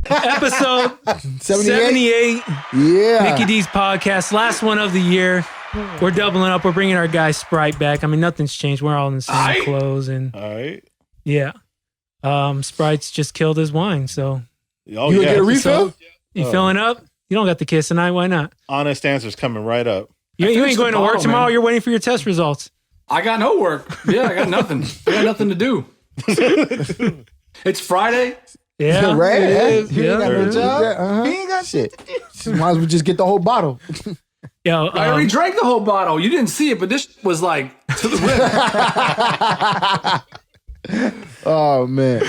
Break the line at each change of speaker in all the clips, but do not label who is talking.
Episode 78.
Yeah.
MikiDZ Podcast. Last one of the year. We're doubling up. We're bringing our guy Spryte back. I mean, nothing's changed. We're all in the same clothes. And
all right.
Yeah. Spryte's just killed his wine. So
you gonna get a refill?
So, you filling up? You don't got the kiss tonight. Why not?
Honest answer's coming right up.
You ain't going to work tomorrow. Man. You're waiting for your test results.
I got no work. Yeah, I got nothing. I got nothing to do. It's Friday.
Yeah,
right.
He
ain't got no job. He ain't got shit. Might as well just get the whole bottle.
Yo,
I already drank the whole bottle. You didn't see it, but this was like to the rim.
Oh man.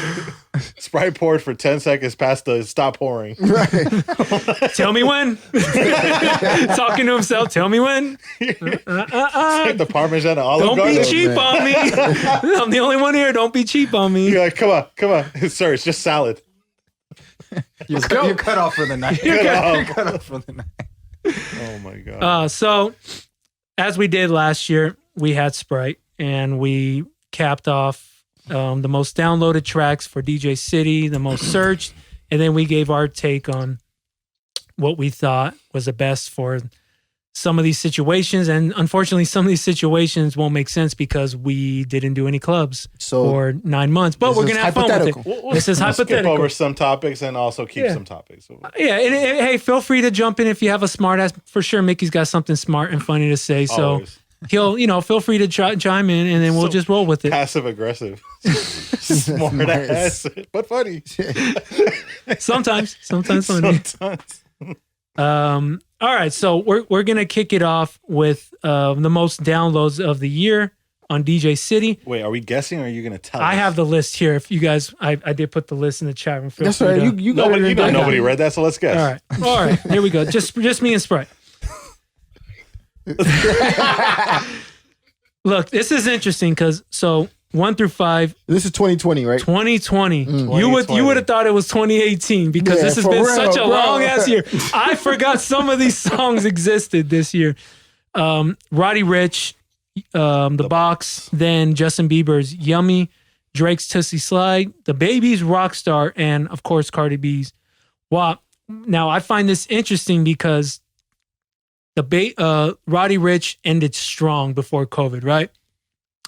Spryte poured for 10 seconds past the stop pouring.
Right.
Tell me when. Talking to himself. Tell me when.
Like the Parmesan and Olive
Don't
Garden.
be cheap on me. I'm the only one here. Don't be cheap on me.
You're like, come on. Sir, it's just salad.
You're cut off for the night.
Cut
off for the night.
Oh my God.
So, as we did last year, we had Spryte and we capped off the most downloaded tracks for DJcity, the most searched, and then we gave our take on what we thought was the best for some of these situations. And unfortunately, some of these situations won't make sense because we didn't do any clubs for 9 months. But we're going to have fun with it. This is hypothetical.
Skip over some topics and also keep some topics.
Yeah, and hey, feel free to jump in if you have a smart ass. For sure, Mickey's got something smart and funny to say. So
Always.
he'll, feel free to chime in, and then we'll just roll with it.
Passive aggressive. Smart ass, but funny.
Sometimes funny. All right, so we're gonna kick it off with the most downloads of the year on DJcity.
Wait, are we guessing or are you gonna tell us?
I have the list here. If you guys, I did put the list in the chat room.
That's right. You got it.
Nobody read that, so let's guess.
All right. Here we go. Just me and Spryte. Look, this is interesting because 1 through 5.
This is 2020, right?
2020. You would have thought it was 2018 because this has been such a long ass year. I forgot some of these songs existed this year. Roddy Ricch, The Box, then Justin Bieber's Yummy, Drake's Tootsie Slide, The Baby's Rockstar, and of course Cardi B's WAP. Now I find this interesting because Roddy Ricch ended strong before COVID, right?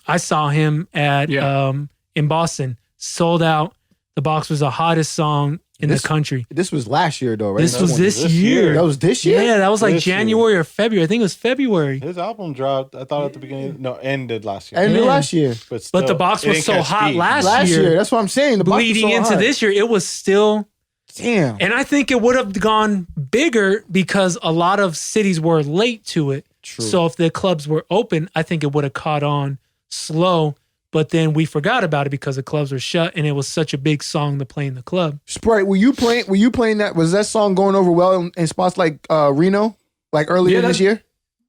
I saw him at in Boston, sold out. The Box was the hottest song in the country.
This was last year, though, right?
This was this year.
That was this year?
Yeah, that was like January or February. I think it was February.
His album dropped, I thought at the beginning. No, ended last year.
Ended last year.
But The Box was so hot last year.
That's what I'm saying. The Box
bleeding
was so
into
hot.
this year, it was still...
Damn.
And I think it would have gone bigger because a lot of cities were late to it.
True.
So if the clubs were open, I think it would have caught on slow. But then we forgot about it because the clubs were shut and it was such a big song to play in the club.
Spryte, were you playing that? Was that song going over well in spots like Reno, like earlier this year?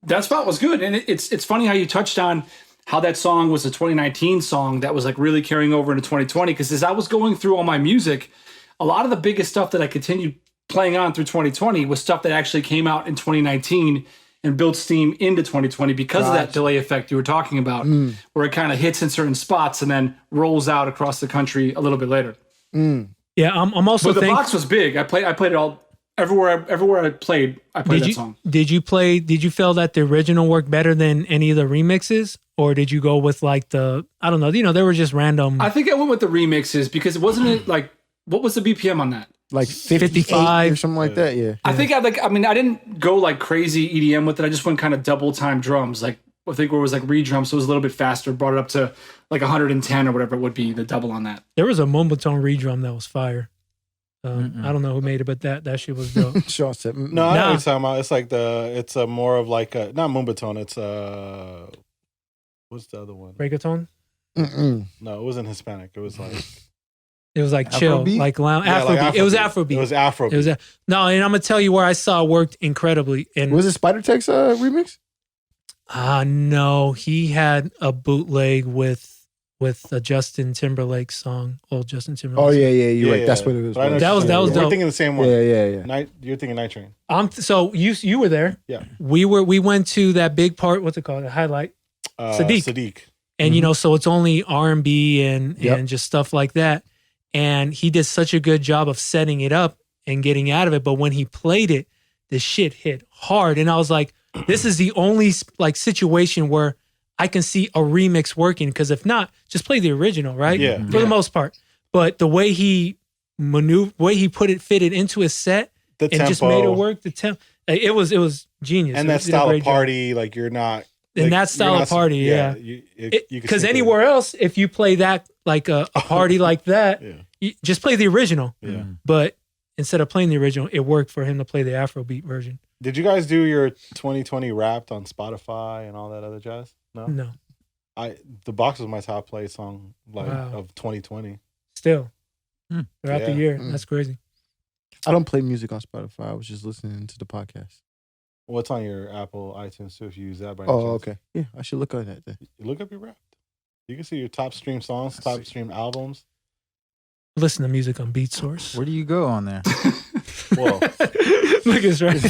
That spot was good. And it's funny how you touched on how that song was a 2019 song that was like really carrying over into 2020. Because as I was going through all my music, a lot of the biggest stuff that I continued playing on through 2020 was stuff that actually came out in 2019 and built steam into 2020 because of that delay effect you were talking about, where it kind of hits in certain spots and then rolls out across the country a little bit later.
Yeah, I'm also.
But the Box was big. I played it all everywhere I played that song.
Did you feel that the original worked better than any of the remixes, or did you go with like the, I don't know, they were just random?
I think I went with the remixes because it wasn't like, what was the BPM on that?
Like 55 or something like that, yeah.
I think I didn't go like crazy EDM with it. I just went kind of double time drums. Like I think where it was like re-drum, so it was a little bit faster, brought it up to like 110 or whatever it would be, the double on that.
There was a Moombahton re-drum that was fire. I don't know who made it, but that shit was dope.
Sean said,
No, I know what you're talking about. It's like it's a more of like a, not Moombahton, it's what's the other one?
Reggaeton?
No, it wasn't Hispanic. It was like...
It was like chill,
Afrobeat?
like lounge.
Yeah,
Afrobeat.
like
It was Afrobeat.
It was Afrobeat.
No, and I'm gonna tell you where I saw it worked incredibly. And
was it Spider Tech's remix?
No, he had a bootleg with a Justin Timberlake song, old Justin Timberlake.
Oh yeah, you're right. That's what it was.
That was dope.
We're thinking the same one.
Yeah.
You're thinking Night Train.
So you were there.
Yeah.
We went to that big part. What's it called? The highlight. Sadiq. And so it's only R&B and just stuff like that. And he did such a good job of setting it up and getting out of it. But when he played it, the shit hit hard. And I was like, this is the only like situation where I can see a remix working. Because if not, just play the original, right?
Yeah.
For the most part. But the way he put it, fit it into his set, and
tempo.
just made it work. It was genius.
And that style of party, like you're not.
In
like,
that style of party, yeah. Because anywhere else, if you play that like a party like that, you just play the original.
Yeah.
But instead of playing the original, it worked for him to play the Afrobeat version.
Did you guys do your 2020 Wrapped on Spotify and all that other jazz?
No.
The Box was my top play song of 2020.
Still. Throughout the year. That's crazy.
I don't play music on Spotify. I was just listening to the podcast.
What's on your Apple iTunes too? If you use that by any chance?
Okay. Yeah, I should look at that then.
Look up your Wrapped. You can see your top stream songs, top stream albums.
Listen to music on Beat Source.
Where do you go on there?
Whoa.
Look at this right.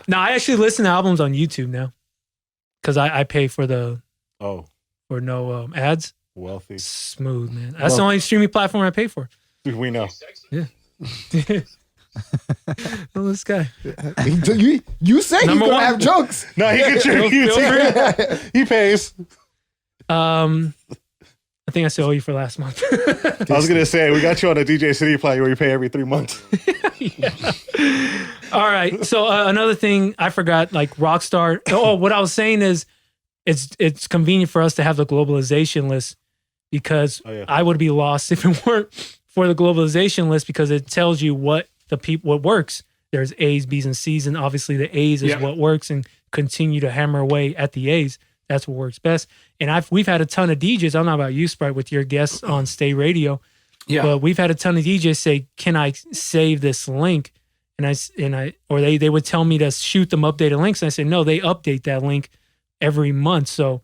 No, I actually listen to albums on YouTube now. Because I pay for for no ads.
Wealthy.
Smooth, man. That's the only streaming platform I pay for.
We know.
Yeah. Well, this guy.
You say he's gonna have jokes.
No, he contributes. He pays.
I think I still owe you for last month.
I was gonna say we got you on a DJcity plan where you pay every 3 months.
Yeah. All right. So another thing I forgot, like Rockstar. Oh, what I was saying is, it's convenient for us to have the globalization list because I would be lost if it weren't for the globalization list because it tells you what works. There's A's, B's, and C's, and obviously the A's is what works, and continue to hammer away at the A's. That's what works best. And we've had a ton of DJs. I don't know about you, Spryte, with your guests on Stay Radio. Yeah. But we've had a ton of DJs say, "Can I save this link?" And they would tell me to shoot them updated links. And I said, "No, they update that link every month, so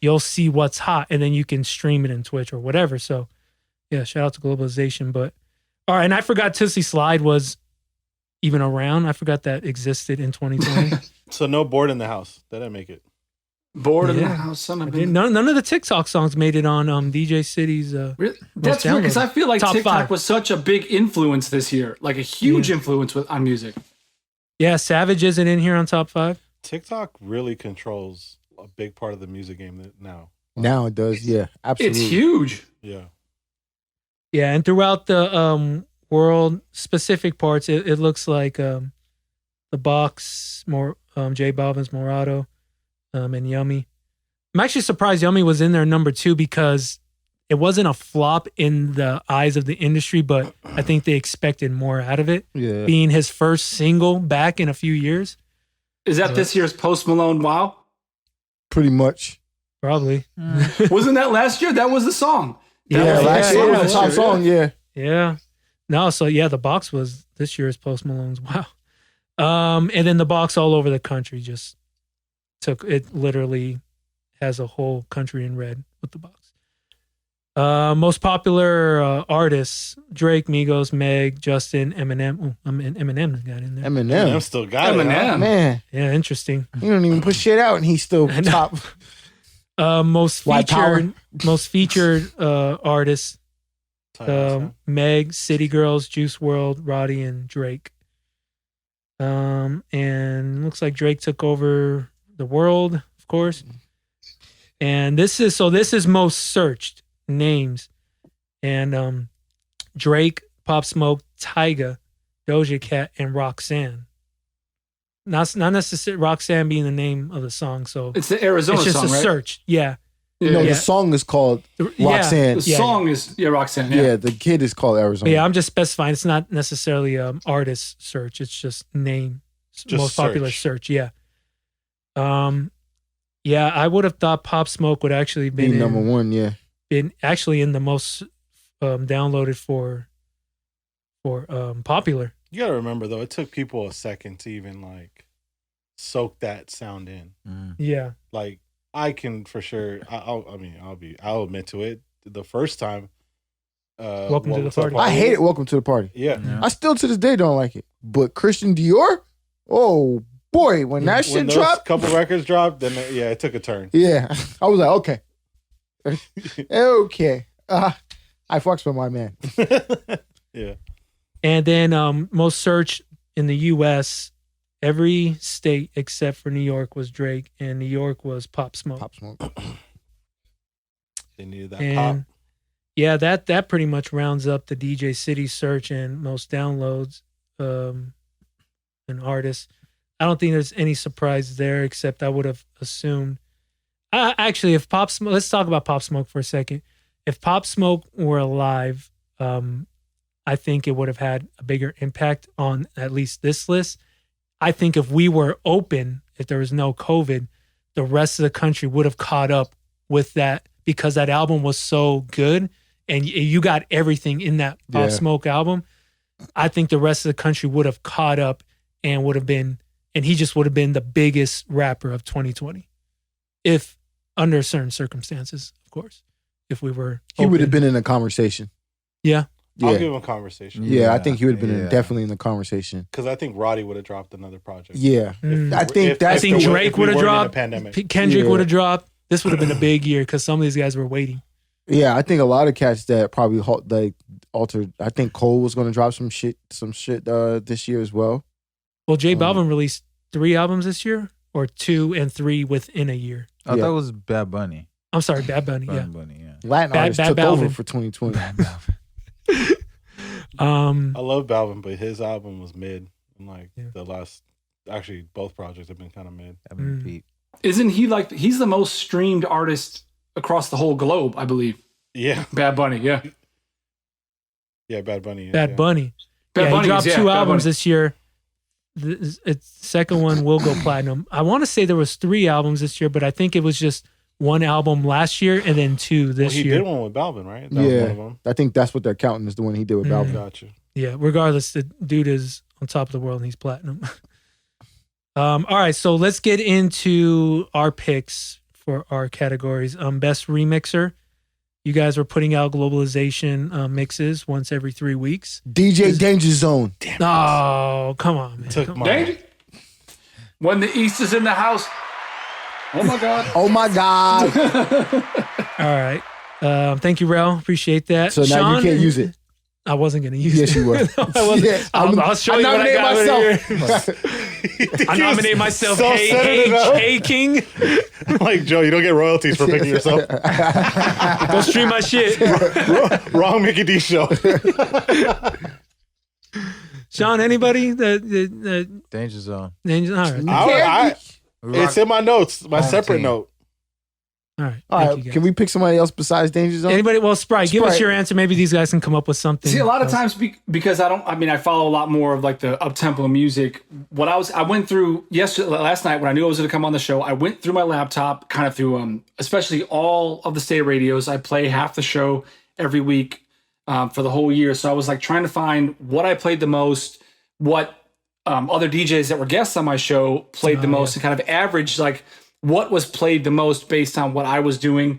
you'll see what's hot, and then you can stream it in Twitch or whatever." So yeah, shout out to globalization. But all right, and I forgot Tootsie Slide was even around. I forgot that existed in 2020.
So no Bored in the House. That didn't make it.
Bored in the House, son of a...
None of the TikTok songs made it on DJcity's.
Really? That's weird because I feel like Top TikTok 5. Was such a big influence this year, like a huge influence on music.
Yeah, Savage isn't in here on top 5.
TikTok really controls a big part of the music game now.
Now it does, yeah, absolutely.
It's huge.
Yeah.
Yeah, and throughout the world specific parts, it looks like the Box, J Balvin's Morado. And Yummy. I'm actually surprised Yummy was in there number 2 because it wasn't a flop in the eyes of the industry, but I think they expected more out of it. Yeah. Being his first single back in a few years.
Is that this year's Post Malone Wow?
Pretty much.
Probably.
Wasn't that last year? That was the song.
Last year was the top song,
Yeah. No, so the Box was this year's Post Malone's Wow. And then the Box all over the country just literally has a whole country in red with the Box. Most popular artists: Drake, Migos, Meg, Justin, Eminem. Eminem got in there.
Eminem
still got it.
Huh? Man,
yeah, interesting.
He don't even push shit out, and he's still top.
Most featured artists: Meg, City Girls, Juice WRLD, Roddy, and Drake. And looks like Drake took over the world, of course. And this is most searched names. And Drake, Pop Smoke, Tyga, Doja Cat, and Roxanne. Not necessarily Roxanne being the name of the song. So
it's the Arizona song, right? It's just a search.
Yeah.
The song is called Roxanne.
The song is Roxanne.
Yeah, the kid is called Arizona.
But I'm just specifying. It's not necessarily artist search. It's just name. Just most popular search. Yeah. I would have thought Pop Smoke would actually be
number 1. Yeah.
Been actually in the most downloaded for popular.
You gotta remember though, it took people a second to even like soak that sound in.
Yeah.
Like I can for sure. I'll admit to it. The first time.
Welcome to the Party.
I hate it. Welcome to the Party.
Yeah.
I still to this day don't like it. But Christian Dior, oh boy, when that shit dropped,
couple records dropped, then it took a turn.
Yeah, I was like, okay. I fucks with my man.
Yeah.
And then most searched in the U.S., every state except for New York was Drake, and New York was Pop Smoke.
Pop Smoke.
They needed that
And
pop.
yeah, that pretty much rounds up the DJcity search and most downloads and artists. I don't think there's any surprise there, except I would have assumed. Actually, if Pop Smoke, let's talk about Pop Smoke for a second. If Pop Smoke were alive, I think it would have had a bigger impact on at least this list. I think if we were open, if there was no COVID, the rest of the country would have caught up with that because that album was so good and you got everything in that Pop Smoke album. I think the rest of the country would have caught up and would have been, and he just would have been the biggest rapper of 2020. If under certain circumstances, of course, if we were
He would have been in a conversation.
Yeah.
I'll give him a conversation.
Yeah, I think he would have been definitely in the conversation.
Because I think Roddy would have dropped another project.
Yeah. I think
Drake would have dropped. Kendrick would have dropped. This would have been a big year because some of these guys were waiting.
Yeah, I think a lot of cats that probably altered. I think Cole was going to drop some shit this year as well.
Well, J Balvin released 3 albums this year, or 2 and 3 within a year.
I thought it was Bad Bunny.
I'm sorry, Bad Bunny.
Bad Bunny, yeah.
Latin artists took over for 2020.
I love Balvin, but his album was mid. And the last, actually, both projects have been kind of mid.
Isn't he he's the most streamed artist across the whole globe, I believe.
Yeah.
Bad Bunny, yeah.
Yeah, Bad Bunny.
Bad Bunny. He dropped 2 albums this year. The second one will go platinum. I want to say there was 3 albums this year, but I think it was just 1 album last year and then 2 this year.
He did one with Balvin, right? That was one of them.
I think that's what they're counting is the one he did with Balvin.
Gotcha.
Yeah, regardless, the dude is on top of the world and he's platinum. All right, so let's get into our picks for our categories. Best remixer. You guys were putting out globalization mixes once every 3 weeks.
DJ Dainjazone.
Oh, come on, man.
Took mine.
When the East is in the house. Oh my God.
Oh my God.
All right. Thank you, Rel. Appreciate that.
So now
Sean,
you can't use it.
I wasn't going to use it.
Yes, you were.
I wasn't.
Yes,
I'll show you what I got
myself.
I nominate myself.
So
Hey, King.
I'm like, Joe, you don't get royalties for picking yourself.
Go stream my shit.
Wrong Mickey D show.
Sean, anybody?
Dainjazone.
All right.
It's in my notes, my separate note.
All right.
All right. Can we pick somebody else besides Dainjazone?
Anybody? Well, Spryte, give us your answer. Maybe these guys can come up with something.
See, a lot of times because I follow a lot more of the up-tempo music. I went through last night when I knew I was going to come on the show. I went through my laptop, kind of through especially all of the state radios. I play half the show every week for the whole year. So I was trying to find what I played the most, what other DJs that were guests on my show played the most, and kind of average what was played the most based on what I was doing.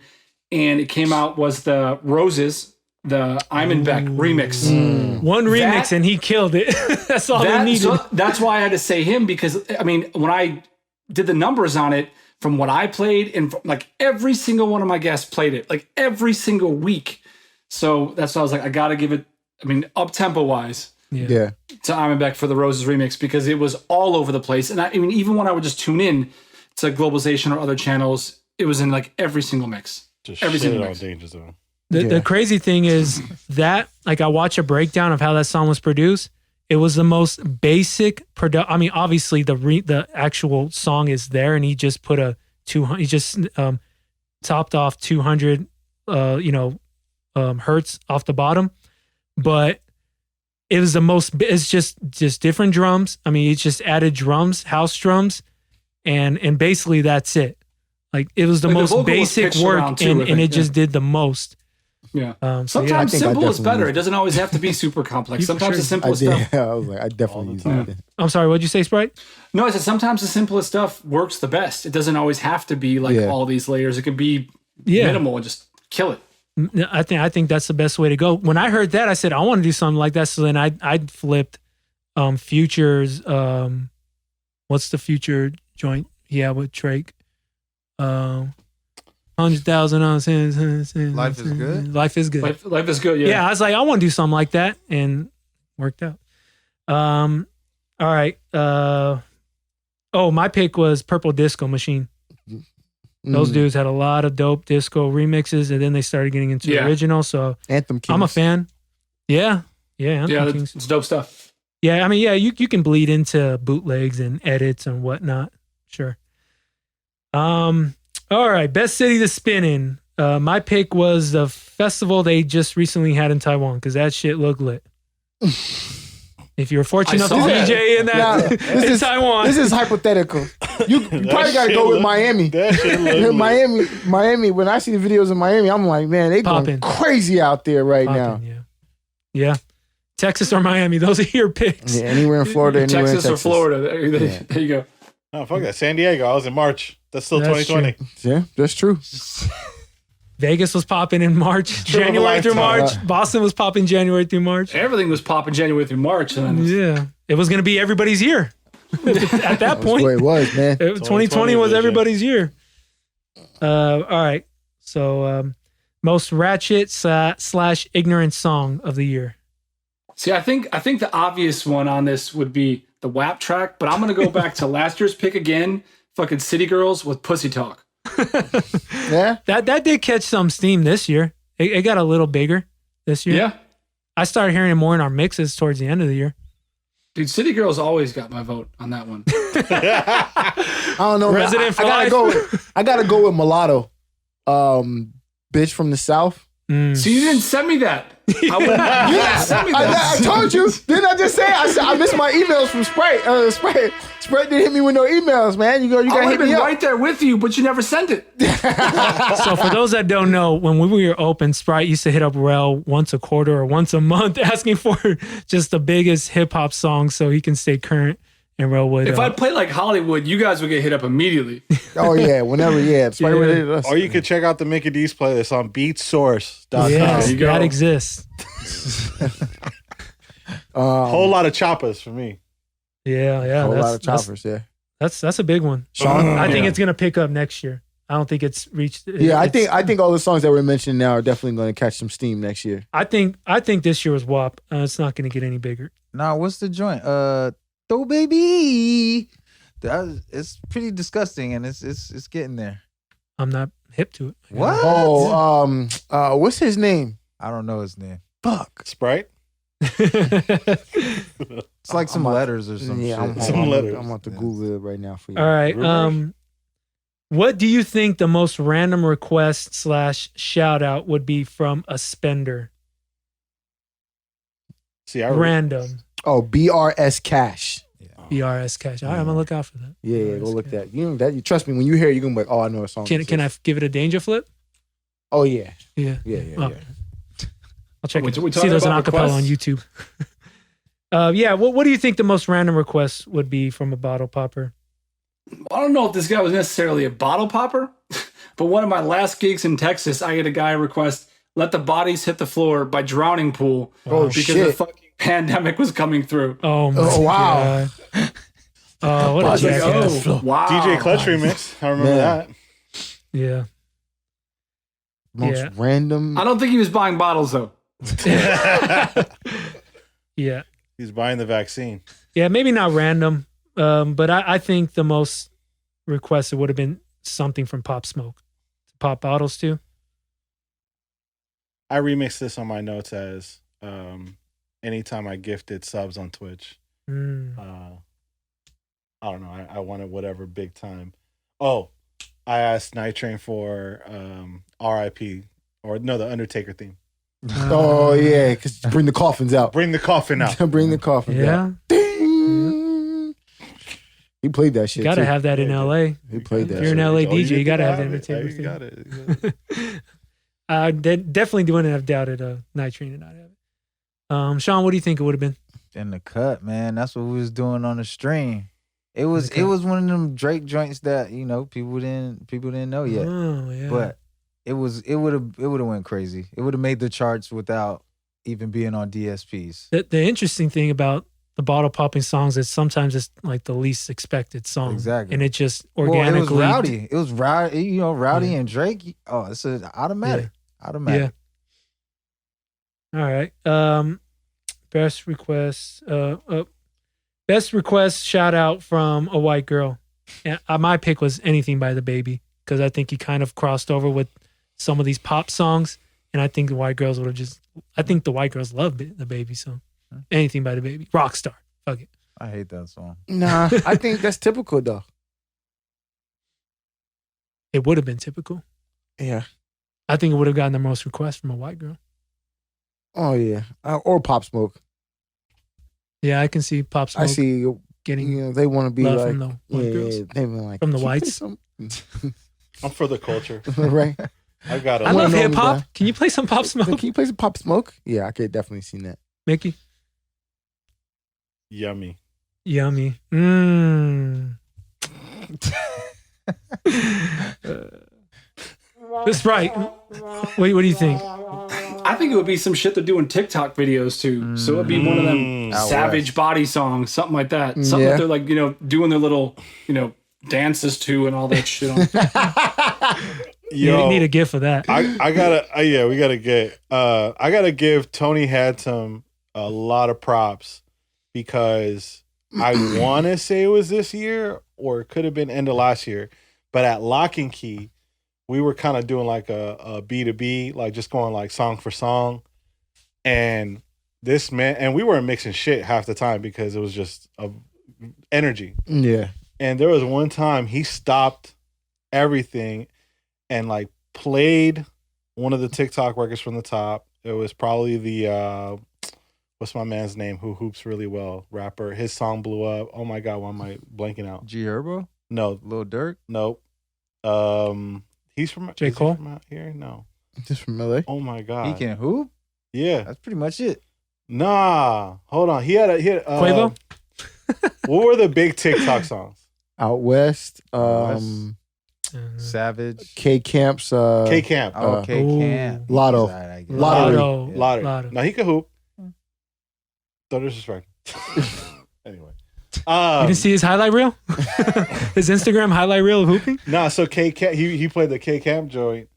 And it came out was the Roses, the Imanbek remix.
One remix and he killed it. That's all they needed.
So that's why I had to say him, because when I did the numbers on it, from what I played, and every single one of my guests played it, every single week. So that's why I was I got to give it, up tempo wise.
Yeah.
To Imanbek for the Roses remix, because it was all over the place. And even when I would just tune in to Globalization or other channels, it was in every single mix. Every single mix.
The crazy thing is that I watch a breakdown of how that song was produced. It was the most basic obviously the actual song is there, and he just put a 200. He just topped off 200, hertz off the bottom, but it was the most. It's just different drums. It just added drums, house drums. And basically that's it. It was the most basic work, and it just did the most.
Yeah. Sometimes simple is better. It doesn't always have to be super complex. Sometimes the simplest stuff.
Yeah, I was I definitely use it.
I'm sorry, what'd you say, Spryte?
No, I said sometimes the simplest stuff works the best. It doesn't always have to be all these layers. It could be minimal and just kill it.
I think that's the best way to go. When I heard that, I said I want to do something like that. So then I flipped Future's what's the Future joint with Drake? 100,000 on
Life is good.
Life is good.
Life is good. Yeah.
Yeah, I was I want to do something like that, and worked out. All right. My pick was Purple Disco Machine. Those dudes had a lot of dope disco remixes, and then they started getting into the original. So
Anthem Kings.
I'm a fan. Yeah. Anthem Kings.
It's dope stuff.
Yeah, I mean, you can bleed into bootlegs and edits and whatnot. Sure. All right, best city to spin in. My pick was the festival they just recently had in Taiwan because that shit looked lit. If you're fortunate enough to DJ in Taiwan,
this is hypothetical. You probably got to go with Miami. Miami. When I see the videos in Miami, I'm like, man, they going crazy out there right now.
Yeah. Texas or Miami, those are your picks.
Yeah, anywhere in Florida, anywhere
Texas
in Texas
or Florida. There you go.
Oh, fuck that. San Diego. I was in March. That's still 2020.
True.
Yeah, that's true.
Vegas was popping in March, January through March. Boston was popping January through March.
Everything was popping January through March.
Yeah. It was going to be everybody's year. At that point.
That's what it was, man.
2020 was everybody's year. All right. So, most ratchet / ignorant song of the year.
See, I think the obvious one on this would be the WAP track, but I'm going to go back to last year's pick again. Fucking City Girls with Pussy Talk.
Yeah,
that did catch some steam this year. It got a little bigger this year.
Yeah,
I started hearing it more in our mixes towards the end of the year.
Dude, City Girls always got my vote on that one.
I don't know.
Resident
I gotta go with Mulatto, bitch from the South.
So you didn't send me that. I wouldn't. You didn't send me that.
I told you. Didn't I just say? I missed my emails from Spryte. Spryte didn't hit me with no emails, man. You gotta hit me up.
Right there with you, but you never sent it.
So for those that don't know, when we were open, Spryte used to hit up Rel once a quarter or once a month asking for just the biggest hip hop songs so he can stay current. And Rel would.
If I played like Hollywood, you guys would get hit up immediately.
Oh yeah, whenever Spryte would hit us.
Or you could check out the MikiDZ playlist on BeatSource.com.
Yes, that exists.
Whole lot of choppers for me.
Yeah.
Whole lot of choppers. Yeah,
that's a big one.
Sean,
I think it's gonna pick up next year. I don't think it's reached.
I think all the songs that we're mentioning now are definitely going to catch some steam next year.
I think this year was WAP. It's not going to get any bigger.
Nah, what's the joint? Throw baby. It's pretty disgusting, and it's getting there.
I'm not hip to it.
What?
Oh, what's his name?
I don't know his name.
Fuck.
Spryte?
It's like some letters or some shit.
I'm about to Google it right now for you.
All right. What do you think the most random request / shout out would be from a spender?
See,
random.
Oh, BRS Cash.
BRS Cash. All right, I'm gonna look out for that.
Yeah, go look that. You trust me, when you hear it, you're gonna be like, oh, I know a song.
Can I give it a danger flip?
Oh yeah.
Yeah.
Yeah.
I'll check it. See, there's an acapella on YouTube. What do you think the most random request would be from a bottle popper?
I don't know if this guy was necessarily a bottle popper, but one of my last gigs in Texas, I had a guy request, "Let the Bodies Hit the Floor" by Drowning Pool. Because the fucking pandemic was coming through.
Oh wow. Oh, what a jackass.
Wow.
DJ Clutch remix. I remember that.
Yeah.
Most random.
I don't think he was buying bottles though.
Yeah.
He's buying the vaccine.
Yeah, maybe not random. But I think the most requested would have been something from Pop Smoke. Pop Bottles too.
I remixed this on my notes as anytime I gifted subs on Twitch. I don't know. I wanted whatever big time. Oh, I asked Night Train for RIP or no, the Undertaker theme.
Oh yeah, because bring the coffins out.
Bring the coffin out.
Bring the coffins out. Ding. He played that shit.
You gotta
too.
have that in LA.
He played that.
If you're an LA DJ, you gotta have the Undertaker
theme. Got it.
Definitely wouldn't have doubted Night Train to not have it. Sean, what do you think it would have been?
In the cut, man. That's what we was doing on the stream. It was one of them Drake joints that people didn't know yet.
Oh yeah.
But it would have went crazy. It would have made the charts without even being on DSPs.
The interesting thing about the bottle popping songs is sometimes it's like the least expected song.
Exactly.
And it just organically.
It was Rowdy. It was Rowdy. Rowdy and Drake. Oh, it's an automatic.
Yeah.
Automatic.
Yeah. All right. best request shout out from a white girl. And my pick was Anything by the Baby because I think he kind of crossed over with some of these pop songs, and I think the white girls love the Baby, so Anything by the Baby. Rockstar. Fuck it.
I hate that song.
Nah, I think that's typical though.
It would have been typical.
Yeah.
I think it would have gotten the most requests from a white girl.
Oh yeah, or Pop Smoke.
Yeah, I can see Pop Smoke.
I see
getting
they want to be
love
like
from the white girls.
They been like
From the whites.
I'm for the culture.
Right.
I got it.
I love
know
hip
me,
hop.
bro.
Can you play some Pop Smoke,
Can you play some Pop Smoke? Yeah, I could definitely seen that.
Mickey?
Yummy.
Yummy. Spryte. What do you think?
I think it would be some shit they're doing TikTok videos to. So it'd be one of them savage body songs, something like that. Something that they're like, doing their little, dances to and all that shit on.
You need a gift for that.
I gotta give Tony Handsome a lot of props because I want to say it was this year or it could have been end of last year, but at Lock and Key, we were kind of doing like a B2B, like just going like song for song. And this man, and we weren't mixing shit half the time because it was just energy.
Yeah.
And there was one time he stopped everything and like played one of the TikTok records from the top. It was probably the, what's my man's name who hoops really well? Rapper. His song blew up. Oh my God, why am I blanking out?
G Herbo?
No.
Lil Durk?
Nope. He's from
J. Cole?
From out here? No.
Just from LA.
Oh my God.
He can hoop?
Yeah.
That's pretty much it.
Nah. Hold on. He had
Quavo?
What were the big TikTok songs?
Out West.
Savage.
K Camp's.
K Camp.
Okay, Camp.
Lotto.
Lotto.
No, he could hoop. Don't disrespect. Anyway.
You didn't see his highlight reel? His Instagram highlight reel of hooping?
Nah, so K Camp, he played the K Camp joint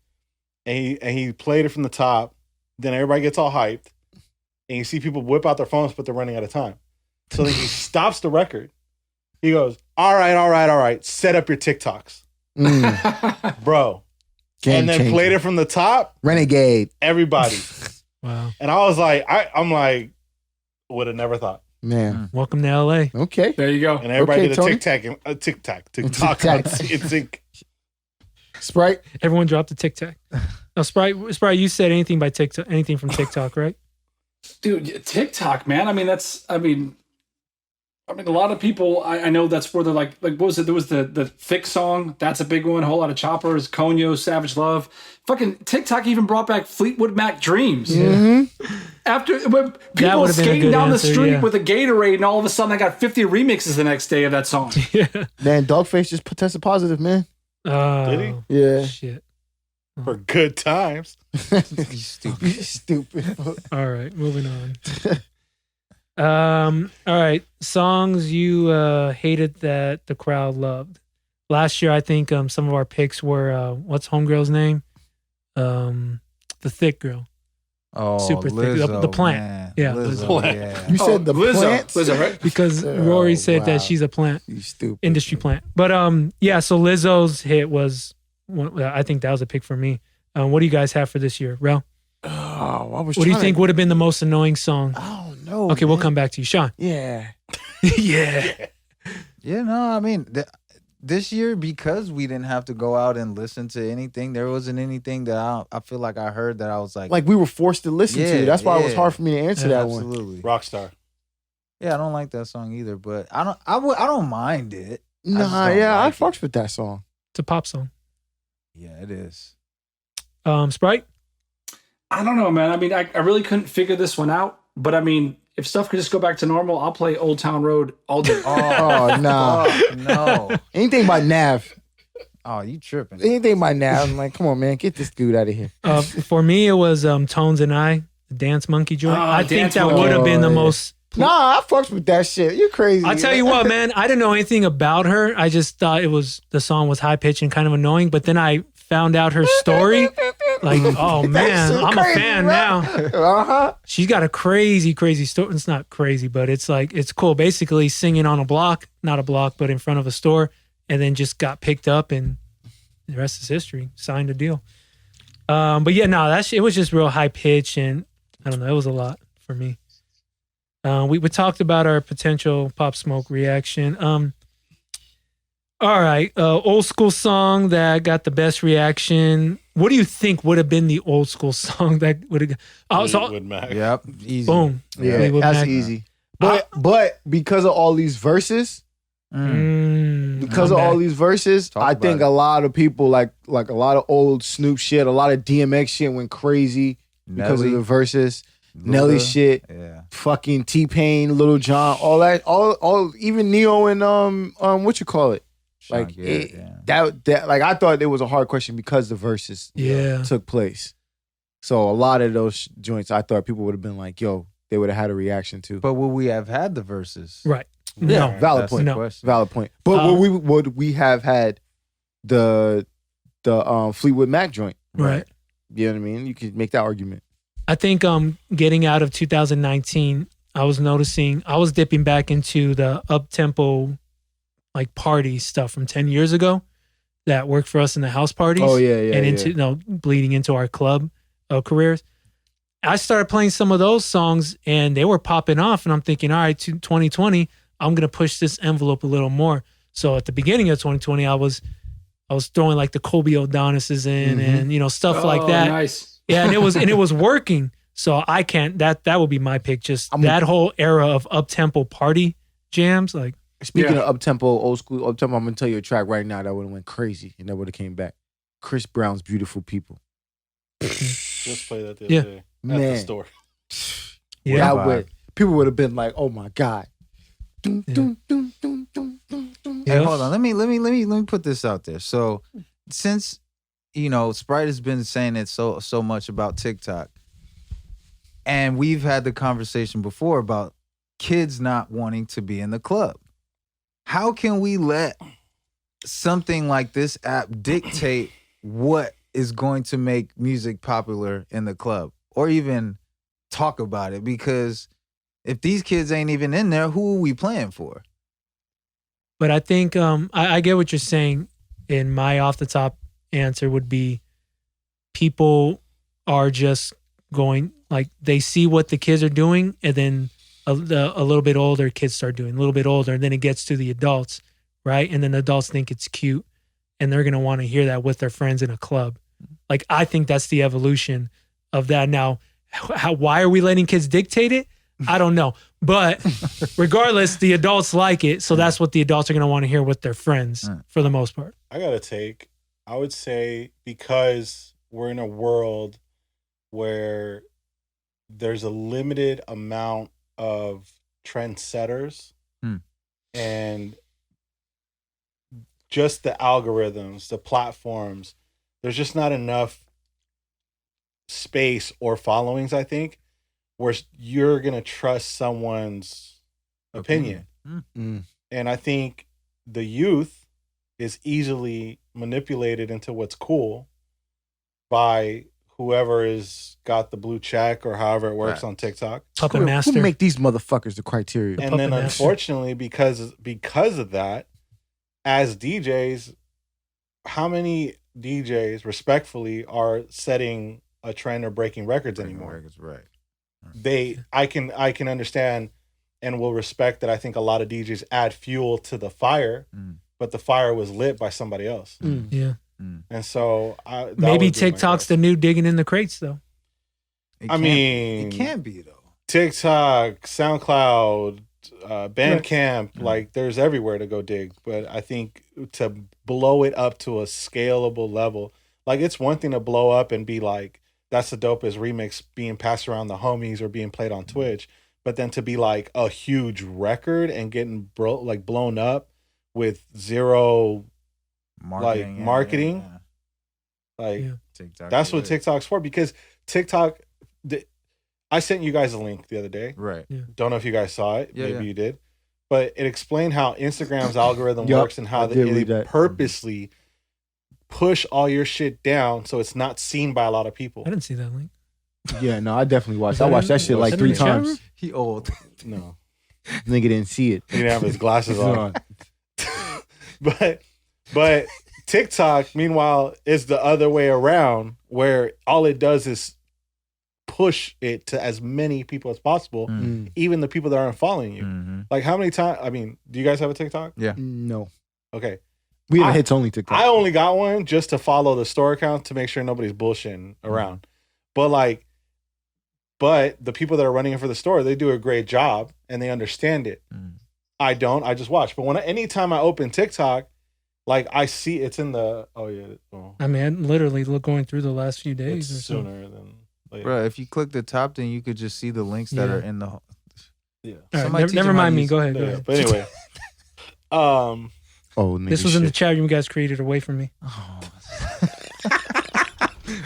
and he played it from the top. Then everybody gets all hyped. And you see people whip out their phones, but they're running out of time. So then he stops the record. He goes, all right. Set up your TikToks. Bro.
Game
and then
changer.
played it from the top.
Renegade.
Everybody.
Wow.
And I was like, I'm like, would have never thought.
Man.
Welcome to LA.
Okay.
There you go.
And everybody
Okay,
did a TikTok.
Spryte.
Everyone dropped a TikTok. No, Spryte, you said anything by TikTok, anything from TikTok, right?
Dude, TikTok, man. I mean, a lot of people, I know that's where they're like what was it? There was the Thick song. That's a big one. A whole lot of choppers, Konyo, Savage Love. Fucking TikTok even brought back Fleetwood Mac Dreams.
Mm-hmm.
After when people were skating down the street with a Gatorade and all of a sudden I got 50 remixes the next day of that song.
Yeah.
Man, Dogface just tested positive, man.
Did he?
Yeah.
Shit.
For good times.
Stupid.
All right, moving on. All right, songs you hated that the crowd loved. Last year, I think some of our picks were what's homegirl's name? The thick girl.
Oh,
Super
Lizzo,
thick. The plant.
Man.
Yeah,
Lizzo, yeah.
You said the plants?
Lizzo, right?
Because Rory said that she's a plant.
You stupid.
Industry plant. But yeah, so Lizzo's hit was, I think that was a pick for me. What do you guys have for this year, Rel? What do you think would have been the most annoying song?
I don't know.
Okay, we'll come back to you. Sean.
Yeah.
Yeah.
Yeah, no, I mean, this year, because we didn't have to go out and listen to anything, there wasn't anything that I feel like I heard that I was like
we were forced to listen to. That's why it was hard for me to answer that one.
Absolutely.
Rockstar.
Yeah, I don't like that song either, but I don't mind it.
I fucks with that song.
It's a pop song.
Yeah, it is.
Spryte?
I don't know, man. I mean, I really couldn't figure this one out. But I mean, if stuff could just go back to normal, I'll play Old Town Road all day.
Oh, no.
No.
Anything by Nav.
Oh, you tripping.
Anything by Nav. I'm like, come on, man. Get this dude out of here.
For me, it was Tones and I, the Dance Monkey joint. I think that
Monkey.
would have been the most...
Nah, I fucks with that shit. You crazy.
I'll tell you what, man. I didn't know anything about her. I just thought the song was high pitched and kind of annoying. But then I found out her story, like, oh man, I'm crazy, a fan right? now. She's got a crazy story. It's not crazy, but it's like, it's cool. Basically singing on a block, not a block, but in front of a store, and then just got picked up, and the rest is history. Signed a deal. But yeah, no, it was just real high pitch, and I don't know, it was a lot for me. We talked about our potential Pop Smoke reaction. All right, old school song that got the best reaction. What do you think would have been the old school song that would have?
Fleetwood Mac.
Yep, easy.
Boom.
Yeah,
Fleetwood
that's
Mac.
easy. But because of all these verses, all these verses, I think a lot of people like a lot of old Snoop shit, a lot of DMX shit went crazy because of the verses. Nelly shit, fucking T-Pain, Lil Jon, all that, all even Neo and what you call it, like that like I thought it was a hard question because the verses took place. So a lot of those joints, I thought people would have been like, yo, they would have had a reaction to.
But would we have had the verses?
Right.
Yeah,
no.
valid point.
No.
Valid point. But would we have had the Fleetwood Mac joint?
Right.
You know what I mean? You could make that argument.
I think getting out of 2019, I was noticing, I was dipping back into the up-tempo like party stuff from 10 years ago that worked for us in the house parties.
Oh, yeah.
And into bleeding into our club careers. I started playing some of those songs and they were popping off, and I'm thinking, all right, 2020, I'm going to push this envelope a little more. So at the beginning of 2020, I was throwing like the Kobe O'Donis's in and stuff like that.
Nice.
Yeah, and it was working. So I can't. That would be my pick. Just that whole era of up-tempo party jams. Like,
speaking of up-tempo, old school up-tempo, I'm gonna tell you a track right now that would have went crazy and that would have came back. Chris Brown's "Beautiful People."
Just played that the other day at the store.
Yeah,
people would have been like, "Oh my god."
Hey, hold on. Let me put this out there. So, since Spryte has been saying it so much about TikTok, and we've had the conversation before about kids not wanting to be in the club. How can we let something like this app dictate what is going to make music popular in the club, or even talk about it? Because if these kids ain't even in there, who are we playing for?
But I think I get what you're saying. And my off the top answer would be, people are just going, like, they see what the kids are doing, and then a little bit older kids start doing, a little bit older, and then it gets to the adults, right? And then the adults think it's cute, and they're going to want to hear that with their friends in a club. Like, I think that's the evolution of that. Now, why are we letting kids dictate it? I don't know. But regardless, the adults like it, so that's what the adults are going to want to hear with their friends for the most part.
I would say, because we're in a world where there's a limited amount of trendsetters and just the algorithms, the platforms, there's just not enough space or followings, I think, where you're going to trust someone's opinion. And I think the youth is easily manipulated into what's cool by whoever is got the blue check or however it works on TikTok.
Puppet Master.
Who make these motherfuckers the criteria?
And then unfortunately, because of that, as DJs, how many DJs respectfully are setting a trend or breaking records anymore?
Right.
I can understand and will respect that. I think a lot of DJs add fuel to the fire, but the fire was lit by somebody else.
Yeah.
And so
maybe TikTok's the new digging in the crates, though.
It can't be though.
TikTok, SoundCloud, Bandcamp, like there's everywhere to go dig. But I think to blow it up to a scalable level, like it's one thing to blow up and be like, that's the dopest remix being passed around the homies or being played on Twitch. But then to be like a huge record and getting blown up with zero marketing.
TikTok,
that's what TikTok's for, because TikTok, I sent you guys a link the other day.
Right.
Yeah.
Don't know if you guys saw it. Maybe you did. But it explained how Instagram's algorithm works and how they purposely push all your shit down so it's not seen by a lot of people.
I didn't see that link.
Yeah, no, I definitly watched. I watched that shit like 3 times.
He old.
No,
Nigga didn't see it.
he didn't have his glasses on. But TikTok, meanwhile, is the other way around, where all it does is push it to as many people as possible, even the people that aren't following you.
Mm-hmm.
Like, how many times? I mean, do you guys have a TikTok?
Yeah.
No.
Okay.
We have a hits only TikTok.
I only got one just to follow the store account to make sure nobody's bullshitting around. But the people that are running it for the store, they do a great job and they understand it. I don't. I just watch. But anytime I open TikTok, like I see it's in the. Oh yeah. Well,
I mean, I literally going through the last few days.
it's sooner than later.
Bro, if you click the top, then you could just see the links that are in the.
Yeah.
All right, never mind me. Go ahead.
Yeah, but anyway.
This was in the chat room you guys created away from me. Oh.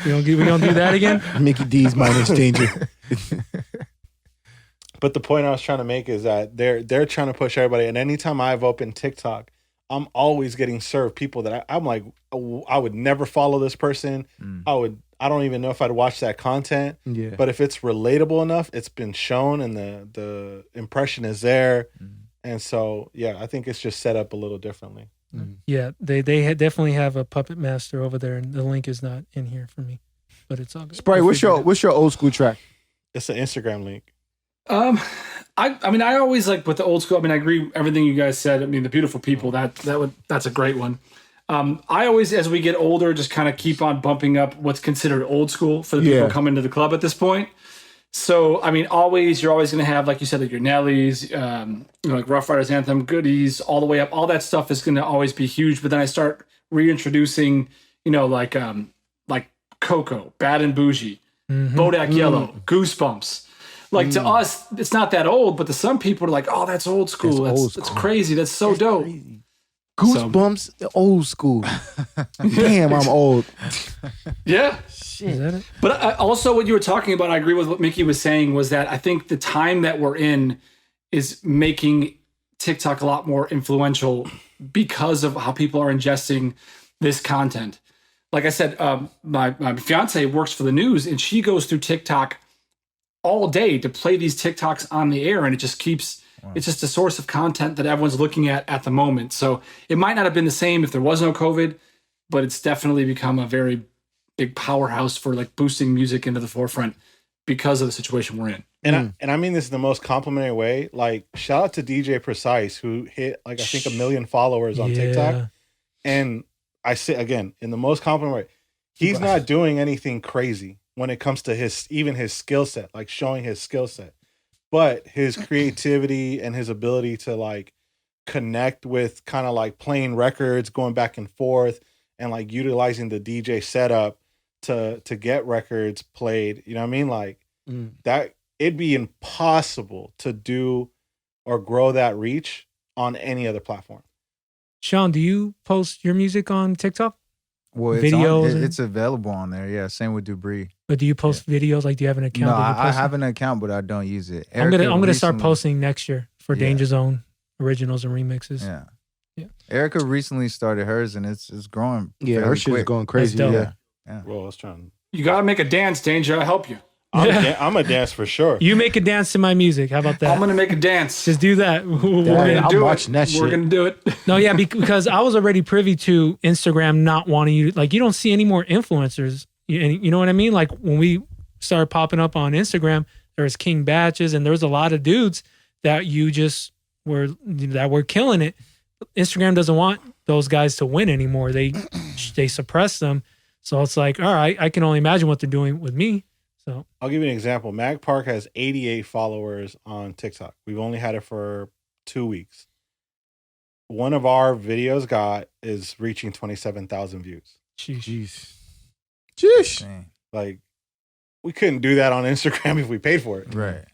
we don't do that again.
Mickey D's minus danger.
But the point I was trying to make is that they're trying to push everybody. And anytime I've opened TikTok, I'm always getting served people that I'm like, oh, I would never follow this person. I don't even know if I'd watch that content.
Yeah.
But if it's relatable enough, it's been shown and the impression is there. And so, yeah, I think it's just set up a little differently.
Yeah, they definitely have a puppet master over there, and the link is not in here for me, but it's all good.
Spryte, what's your old school track?
It's an Instagram link.
I mean, I always like with the old school. I mean, I agree with everything you guys said. I mean, the beautiful people, that's a great one. I always, as we get older, just kind of keep on bumping up what's considered old school for the people coming to the club at this point. So, I mean, you're always going to have, like you said, like your Nellies, like Rough Riders Anthem, Goodies, all the way up. All that stuff is going to always be huge. But then I start reintroducing, like Coco, Bad and Bougie, Bodak Yellow, Goosebumps. Like to us, it's not that old, but to some people are like, oh, that's old school. That's crazy. That's so dope.
Crazy. Goosebumps, old school. Damn, I'm old.
Yeah.
Shit. Is that it?
But also what you were talking about, I agree with what Mickey was saying, was that I think the time that we're in is making TikTok a lot more influential because of how people are ingesting this content. Like I said, my fiance works for the news, and she goes through TikTok all day to play these TikToks on the air, and it just keeps... Wow. It's just a source of content that everyone's looking at the moment. So it might not have been the same if there was no COVID, but it's definitely become a very big powerhouse for like boosting music into the forefront because of the situation we're in.
And I mean this in the most complimentary way. Like, shout out to DJ Precise, who hit like I think 1 million followers on TikTok. And I say again, in the most complimentary way, he's not doing anything crazy when it comes to his skill set, like showing his skill set. But his creativity and his ability to like connect with kind of like playing records, going back and forth, and like utilizing the DJ setup to get records played. You know what I mean? Like that, it'd be impossible to do or grow that reach on any other platform.
Sean, do you post your music on TikTok?
Well, it's available on there. Yeah, same with Debris.
But do you post videos? Like, do you have an account?
No, I have an account, but I don't use it.
I'm gonna start posting next year for Dainjazone originals and remixes.
Yeah. Erica recently started hers, and it's growing.
Yeah, her shit is going crazy.
Yeah.
Well, I was trying.
You gotta make a dance, Danger. I'll help you.
I'm a dance for sure.
You make a dance to my music. How about that?
I'm gonna make a dance.
Just do that.
I'm watching that shit.
We're gonna do it.
No, yeah, because I was already privy to Instagram not wanting you. Like, you don't see any more influencers. You know what I mean? Like, when we started popping up on Instagram, there was King Batches, and there was a lot of dudes that were killing it. Instagram doesn't want those guys to win anymore. They suppress them. So it's like, all right, I can only imagine what they're doing with me. So
I'll give you an example. Mag Park has 88 followers on TikTok. We've only had it for 2 weeks. One of our videos is reaching 27,000 views.
Jeez.
Like, we couldn't do that on Instagram if we paid for it.
Right.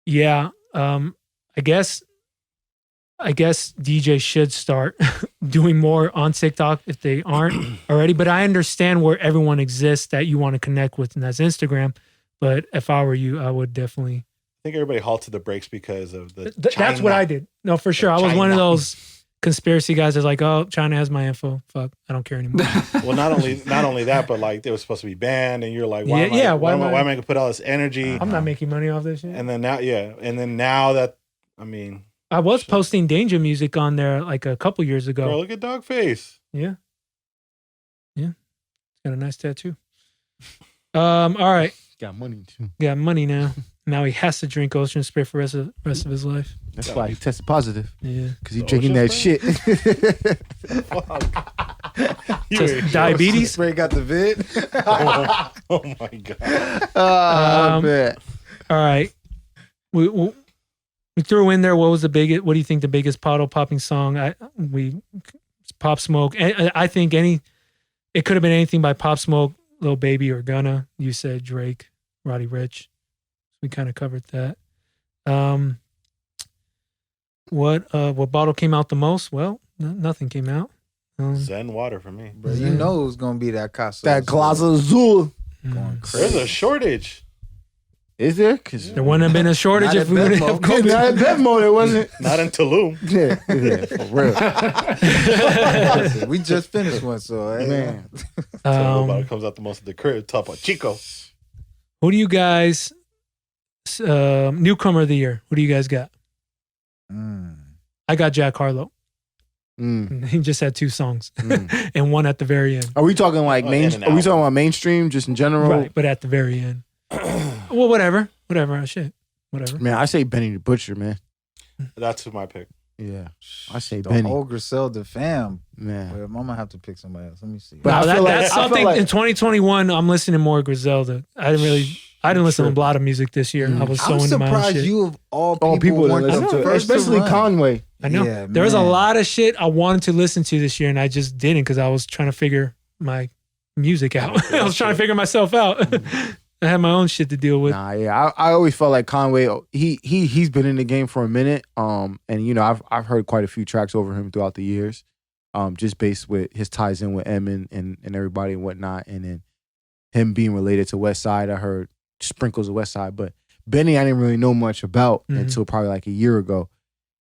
Yeah. I guess DJs should start doing more on TikTok if they aren't already. But I understand where everyone exists that you want to connect with, and that's Instagram. But if I were you, I would definitely.
I think everybody halted the brakes because of the.
That's what I did. No, for sure. I was one of those conspiracy guys are like, oh, China has my info. Fuck, I don't care anymore.
Well, not only that, but like they were supposed to be banned, and you're like, why am I going to put all this energy?
I'm not making money off this shit.
And then now that, I mean,
I was posting Danger music on there like a couple years ago.
Bro, look at Dogface.
Yeah. It's got a nice tattoo. All right.
Got money too.
Got money now. Now he has to drink Ocean Spray for the rest of his life.
That's why he tested positive.
Yeah.
Because he's drinking that shit.
Diabetes?
Spray got the vid.
Oh my God.
Man.
All right. We threw in there what was the biggest, what do you think the biggest bottle popping song? Pop Smoke. I think it could have been anything by Pop Smoke, Lil Baby, or Gunna. You said Drake, Roddy Ricch. We kind of covered that. What bottle came out the most? Well, nothing came out.
Zen water for me.
Bro, you know it's gonna be that Casa.
That Glass Azul.
Going crazy.
There's a shortage.
Is there? Because
there wouldn't have been a shortage if we would have COVID.
Not at that moment, it wasn't.
Not in Tulum.
Yeah, for real.
We just finished one, so
Man.
It comes out the most of the crib. Topo Chico.
Who do you guys? Newcomer of the year. Who do you guys got? I got Jack Harlow. He just had 2 songs and one at the very end.
Are we talking like are we talking about mainstream just in general?
Right, but at the very end. Well, whatever. Shit. Whatever.
Man, I say Benny the Butcher, man.
That's who my pick.
Yeah. I say
the
Benny.
whole Griselda fam.
Man.
Wait, I'm gonna have to pick somebody else. Let me see.
But
that's something in 2021 I'm listening more Griselda. I didn't listen to a lot of music this year. I was so into my own
surprised
shit.
you of all people
that listen to it. Especially Conway.
I know.
Yeah,
there was a lot of shit I wanted to listen to this year, and I just didn't because I was trying to figure my music out. I was trying to figure myself out. I had my own shit to deal with.
Nah, yeah. I always felt like Conway, he's been in the game for a minute. And you know, I've heard quite a few tracks over him throughout the years. Just based with his ties in with Emin and everybody and whatnot. And then him being related to West Side, I heard sprinkles of West Side. But Benny I didn't really know much about until probably like a year ago.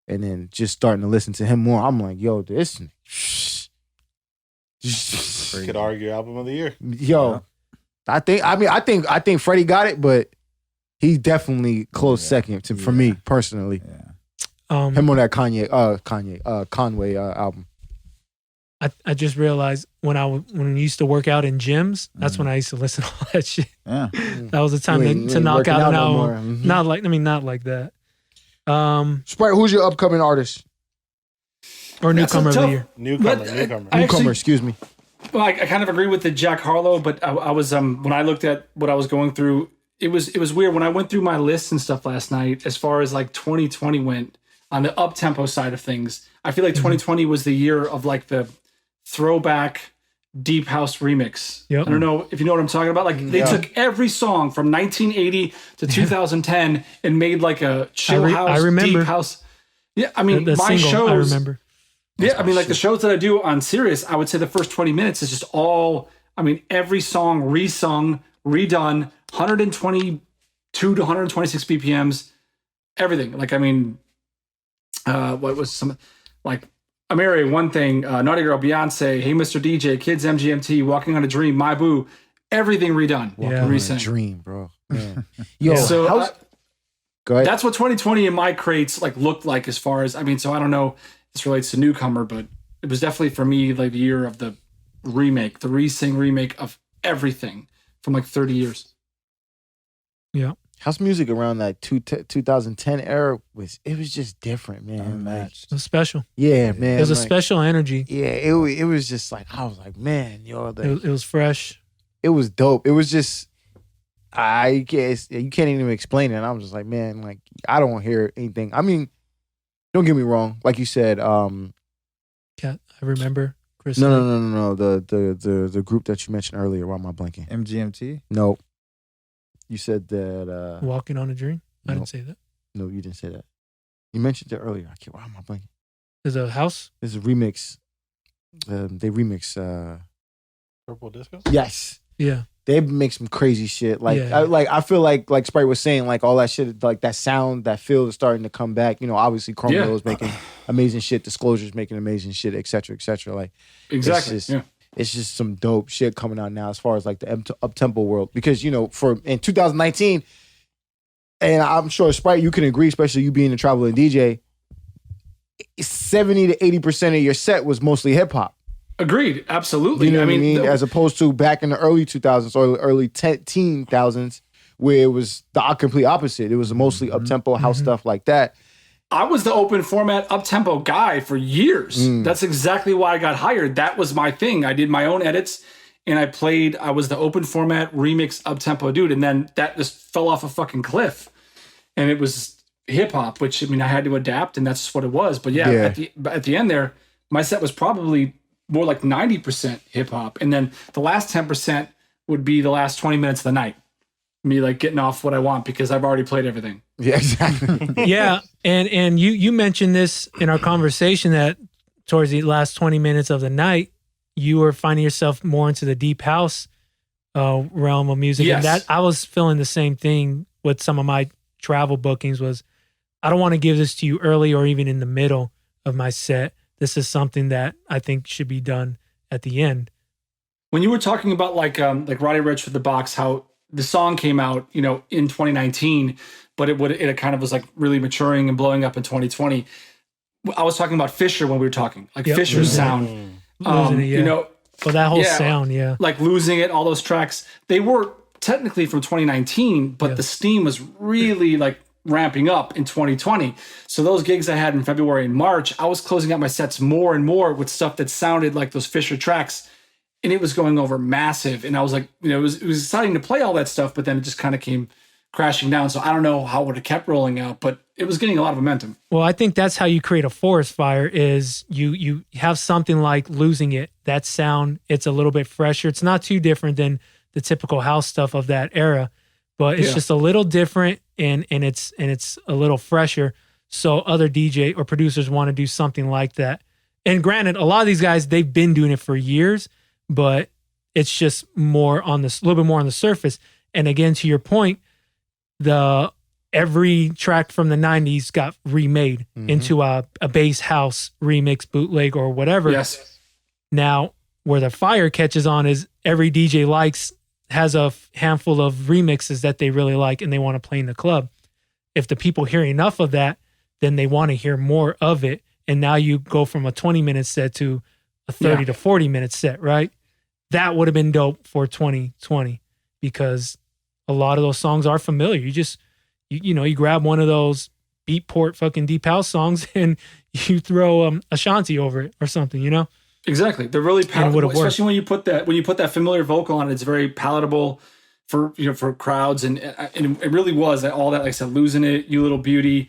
And then just starting to listen to him more, I'm like, yo, this
Could argue album of the year.
Yo. Yeah. I think Freddie got it, but he's definitely close second for me personally.
Yeah.
Him on that Conway album.
I just realized when I used to work out in gyms, that's when I used to listen to all that shit.
Yeah.
That was the time to knock out an album. Not like that.
Spryte, who's your upcoming artist?
Or newcomer of the year?
Newcomer,
excuse me.
Well, I kind of agree with the Jack Harlow, but I was when I looked at what I was going through, it was weird when I went through my lists and stuff last night. As far as like 2020 went on the up tempo side of things, I feel like 2020 was the year of like the throwback deep house remix.
Yep.
I don't know if you know what I'm talking about. Like they took every song from 1980 to 2010 and made like a chill house, deep house. Yeah, I mean, my shows.
I remember.
Yeah, I mean, like the shows that I do on Sirius, I would say the first 20 minutes is just all, I mean, every song resung, redone, 122 to 126 BPMs, everything. Like, I mean, what was some, like, Amiri, One Thing, Naughty Girl, Beyonce, Hey Mr. DJ, Kids MGMT, Walking on a Dream, My Boo, everything redone.
Walking on a Dream, bro. Man. Yo,
so
go ahead.
That's what 2020 in my crates like looked like as far as, I mean, so I don't know. This relates to Newcomer, but it was definitely for me like the year of the remake, the re-sing remake of everything from like 30 years.
Yeah.
House music around that 2010 era was just different, man.
Unmatched.
It was special.
Yeah, man.
It was a special energy.
Yeah, it was just like, I was like, man, yo.
It was fresh.
It was dope. It was just, I guess, you can't even explain it. And I was just like, man, like, I don't hear anything. I mean, don't get me wrong. Like you said,
I remember Chris.
No. The group that you mentioned earlier. Why am I blanking?
MGMT?
No. You said that
Walking on a Dream? I didn't say that.
No, you didn't say that. You mentioned it earlier. Why am I blanking?
There's a house?
There's a remix. They remix
Purple Disco?
Yes.
Yeah.
They make some crazy shit. Like, I feel like Spryte was saying, like all that shit, like that sound, that feel is starting to come back. You know, obviously Chromeo is making amazing shit. Disclosure's making amazing shit, etc., etc. Like
exactly.
It's just some dope shit coming out now as far as like the up-tempo world. Because, you know, in 2019, and I'm sure, Spryte, you can agree, especially you being a traveling DJ, 70 to 80% of your set was mostly hip-hop.
Agreed. Absolutely.
You know what I mean? As opposed to back in the early 2000s or early teen thousands, where it was the complete opposite. It was mostly up-tempo house stuff like that.
I was the open format up-tempo guy for years. That's exactly why I got hired. That was my thing. I did my own edits and I was the open format remix up-tempo dude. And then that just fell off a fucking cliff. And it was hip hop, which, I mean, I had to adapt and that's what it was. But yeah. At the end there, my set was probably more like 90% hip hop. And then the last 10% would be the last 20 minutes of the night. Me like getting off what I want because I've already played everything.
Yeah, exactly.
Yeah, and you mentioned this in our conversation that towards the last 20 minutes of the night, you were finding yourself more into the deep house realm of music.
Yes.
And that I was feeling the same thing with some of my travel bookings was, I don't want to give this to you early or even in the middle of my set. This is something that I think should be done at the end.
When you were talking about like Roddy Ricch with the box, how the song came out, you know, in 2019, but it kind of was like really maturing and blowing up in 2020. I was talking about Fisher when we were talking, like Fisher's sound. You know,
well, that whole sound,
like Losing It, all those tracks, they were technically from 2019, but the steam was really like ramping up in 2020. So those gigs I had in February and March, I was closing out my sets more and more with stuff that sounded like those Fisher tracks. And it was going over massive. And I was like, you know, it was exciting to play all that stuff, but then it just kind of came crashing down. So I don't know how it would have kept rolling out, but it was getting a lot of momentum.
Well, I think that's how you create a forest fire is you have something like Losing It. That sound, it's a little bit fresher. It's not too different than the typical house stuff of that era, but it's just a little different and it's a little fresher. So other DJ or producers want to do something like that. And granted, a lot of these guys, they've been doing it for years, but it's just more on this, a little bit more on the surface. And again, to your point, every track from the 90s got remade into a bass house remix, bootleg, or whatever.
Yes.
Now, where the fire catches on is every DJ has a handful of remixes that they really like and they want to play in the club. If the people hear enough of that, then they want to hear more of it. And now you go from a 20-minute set to a 30 to 40-minute set, right? That would have been dope for 2020 because a lot of those songs are familiar. You just, you grab one of those Beatport fucking deep house songs and you throw Ashanti over it or something, you know?
Exactly. They're really palatable, especially when you put that familiar vocal on it. It's very palatable for crowds, and it really was all that. Like I said, Losing It, You Little Beauty,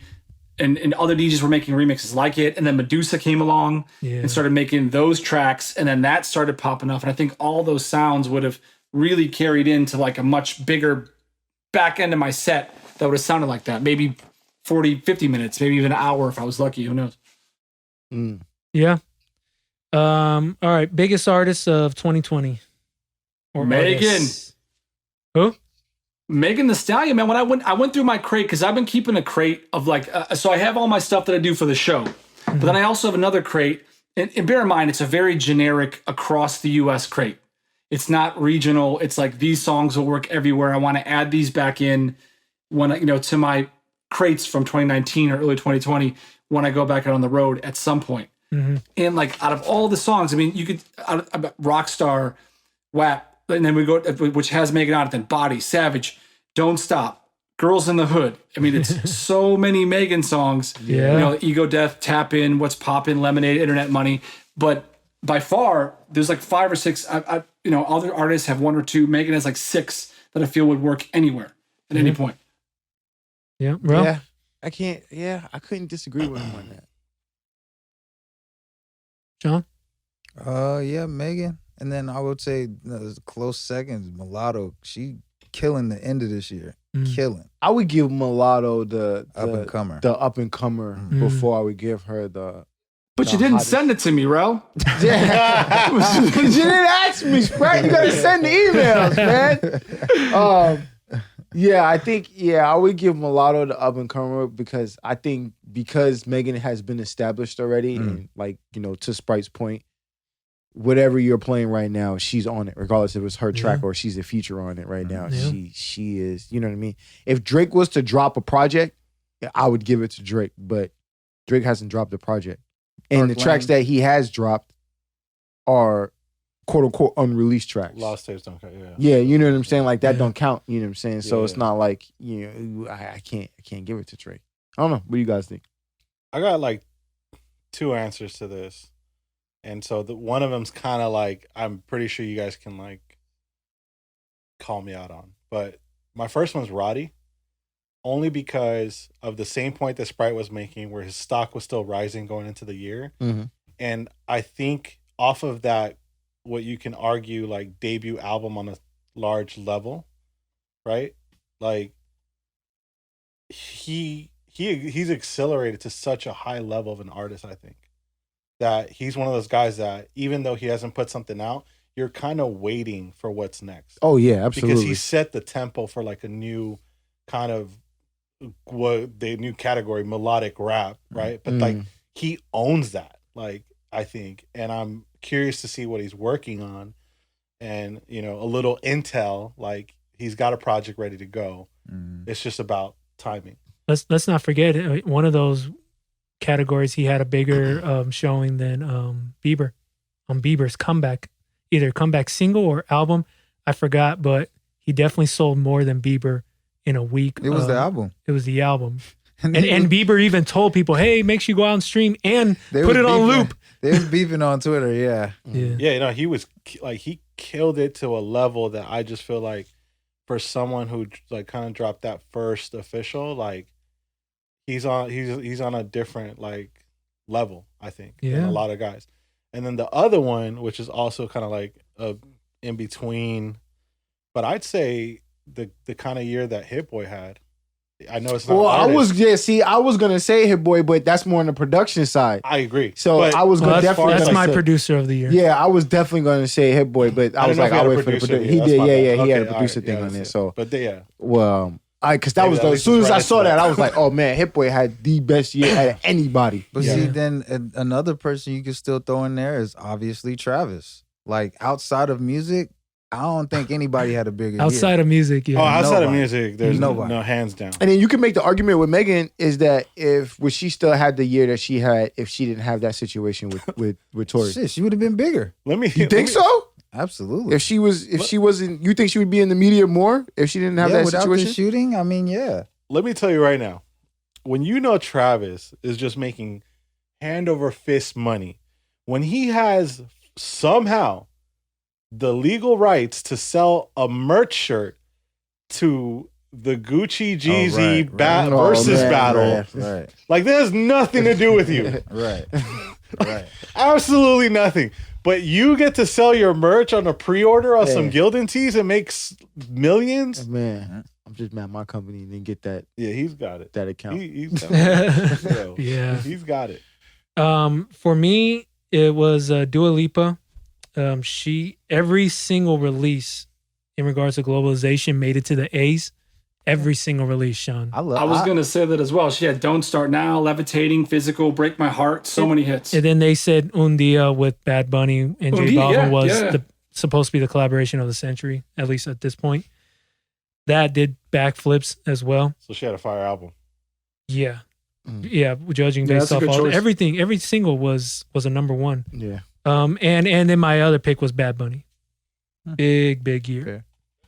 and other DJs were making remixes like it. And then Medusa came along and started making those tracks, and then that started popping off. And I think all those sounds would have really carried into like a much bigger back end of my set that would have sounded like that. Maybe 40, 50 minutes, maybe even an hour if I was lucky. Who knows?
Yeah. All right. Biggest artist of 2020. Or
Megan.
Artists. Who?
Megan Thee Stallion, man. When I went through my crate, because I've been keeping a crate of like, so I have all my stuff that I do for the show, but then I also have another crate. And bear in mind, it's a very generic across the U.S. crate. It's not regional. It's like these songs will work everywhere. I want to add these back in when to my crates from 2019 or early 2020 when I go back out on the road at some point. And like out of all the songs, I mean, you could Rockstar, WAP, and then we go, which has Megan on it, then Body, Savage, Don't Stop, Girls in the Hood. I mean, it's so many Megan songs.
Yeah.
Ego Death, Tap In, What's Poppin', Lemonade, Internet Money. But by far, there's like 5 or 6. Other artists have 1 or 2. Megan has like 6 that I feel would work anywhere at any point.
Yeah, bro.
Yeah, I can't. Yeah, I couldn't disagree with him on that.
John?
Yeah, Megan. And then I would say close seconds, Mulatto. She killing the end of this year. Killing.
I would give Mulatto the up and comer before I would give her the.
But you didn't send it to me, Rel.
Yeah. You didn't ask me, Spryte. You gotta send the emails, man. Yeah, I think I would give Mulatto the up and comer because I think because Megan has been established already, and like to Spryte's point, whatever you're playing right now, she's on it, regardless if it's her track or she's a feature on it right now.
Yeah.
She is. You know what I mean? If Drake was to drop a project, I would give it to Drake, but Drake hasn't dropped a project, and the tracks that he has dropped are quote unquote unreleased tracks.
Lost tapes don't count.
Yeah, you know what I'm saying? Like that don't count. You know what I'm saying? So it's not like I can't give it to Drake. I don't know. What do you guys think?
I got like two answers to this, and so one of them's kind of like I'm pretty sure you guys can like call me out on, but my first one's Roddy, only because of the same point that Spryte was making, where his stock was still rising going into the year, and I think off of that, what you can argue like debut album on a large level, right? Like he's accelerated to such a high level of an artist, I think, that he's one of those guys that even though he hasn't put something out, you're kind of waiting for what's next.
Oh yeah, absolutely.
Because he set the tempo for like a new kind of the new category, melodic rap, right? But like he owns that, like I think, and I'm curious to see what he's working on, and a little intel, like he's got a project ready to go. It's just about timing.
Let's not forget one of those categories. He had a bigger showing than Bieber on Bieber's comeback, either comeback single or album. I forgot, but he definitely sold more than Bieber in a week.
It was the album.
It was the album. And Bieber even told people, "Hey, make sure you go out and stream and put it on loop."
They was beefing on Twitter,
Yeah. He was like he killed it to a level that I just feel like for someone who like kind of dropped that first official, like he's on a different like level, I think, than a lot of guys. And then the other one, which is also kind of like in between, but I'd say the kind of year that Hit Boy had. I know it's not.
Well, I was gonna say Hit Boy, but that's more on the production side.
I agree.
So I was gonna definitely.
That's my producer of the year.
Yeah, I was definitely gonna say Hit Boy, but I was like, I'll wait for the producer. He did, he had a producer thing on it. So,
but
well, because that was as soon as I saw that, I was like, oh man, Hit Boy had the best year out of anybody.
But see, then another person you can still throw in there is obviously Travis. Like outside of music, I don't think anybody had a bigger
outside
year.
of music. Yeah.
Oh, outside of music, there's no hands down.
And then you can make the argument with Megan is that would she still had the year that she had if she didn't have that situation with Tory?
Shit, she would have been bigger.
You think so?
Absolutely.
If she wasn't, you think she would be in the media more if she didn't have that
without
situation?
the shooting, I mean, yeah.
Let me tell you right now, when Travis is just making hand over fist money, when he has somehow the legal rights to sell a merch shirt to the Gucci Jeezy versus battle.
Right.
Like there's nothing to do with you.
Right.
Absolutely nothing. But you get to sell your merch on a pre-order on some Gildan tees and make millions.
Man, I'm just mad my company didn't get that.
Yeah, he's got it.
That account.
He's got it.
Yeah,
he's got it.
For me, it was Dua Lipa. She every single release in regards to globalization made it to the A's. Every single release, Sean.
I was gonna say that as well. She had "Don't Start Now," "Levitating," "Physical," "Break My Heart." So many hits.
And then they said "Un Dia" with Bad Bunny and J Balvin was supposed to be the collaboration of the century, at least at this point. That did backflips as well.
So she had a fire album.
Yeah, judging based off all everything, every single was a number one.
Yeah.
And then my other pick was Bad Bunny. Big year.
Okay.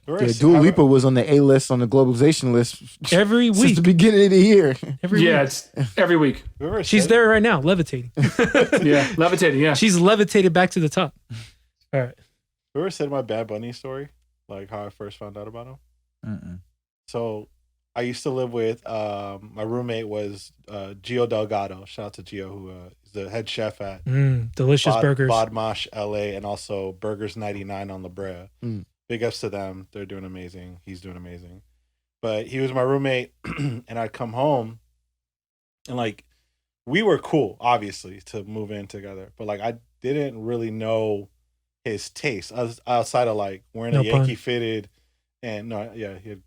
Yeah, Dua Lipa was on the A list on the globalization list
every week
since the beginning of the year.
It's every week.
She's there right now, levitating.
Levitating. Yeah,
she's levitated back to the top. All right.
Whoever said my Bad Bunny story, like how I first found out about him. So I used to live with my roommate was Gio Delgado. Shout out to Gio, who is the head chef at
Delicious Burgers,
Bodmosh, LA, and also Burgers 99 on La Brea. Big ups to them. They're doing amazing. He's doing amazing. But he was my roommate, and I'd come home, and like we were cool, obviously, to move in together. But like I didn't really know his taste outside of like wearing a Yankee fitted, and he had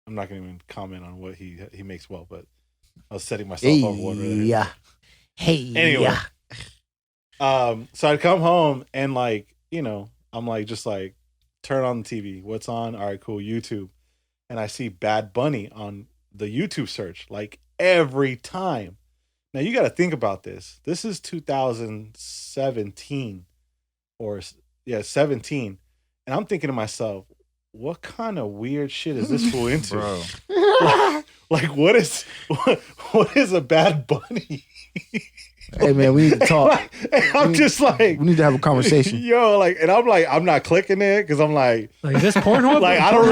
I'm not gonna even comment on what he makes well, but I was setting myself up one.
Yeah. Hey.
Anyway. So I'd come home and like, you know, I'm like just like turn on the TV. What's on? All right, cool, YouTube. And I see Bad Bunny on the YouTube search like every time. Now you got to think about this. This is 2017 17. And I'm thinking to myself, what kind of weird shit is this fool into?
Bro.
Like what is a Bad Bunny?
Hey man, we need to talk.
I'm just like,
we need to have a conversation.
Yo, like, and I'm like, I'm not clicking it because I'm like
this Pornhub?
like I don't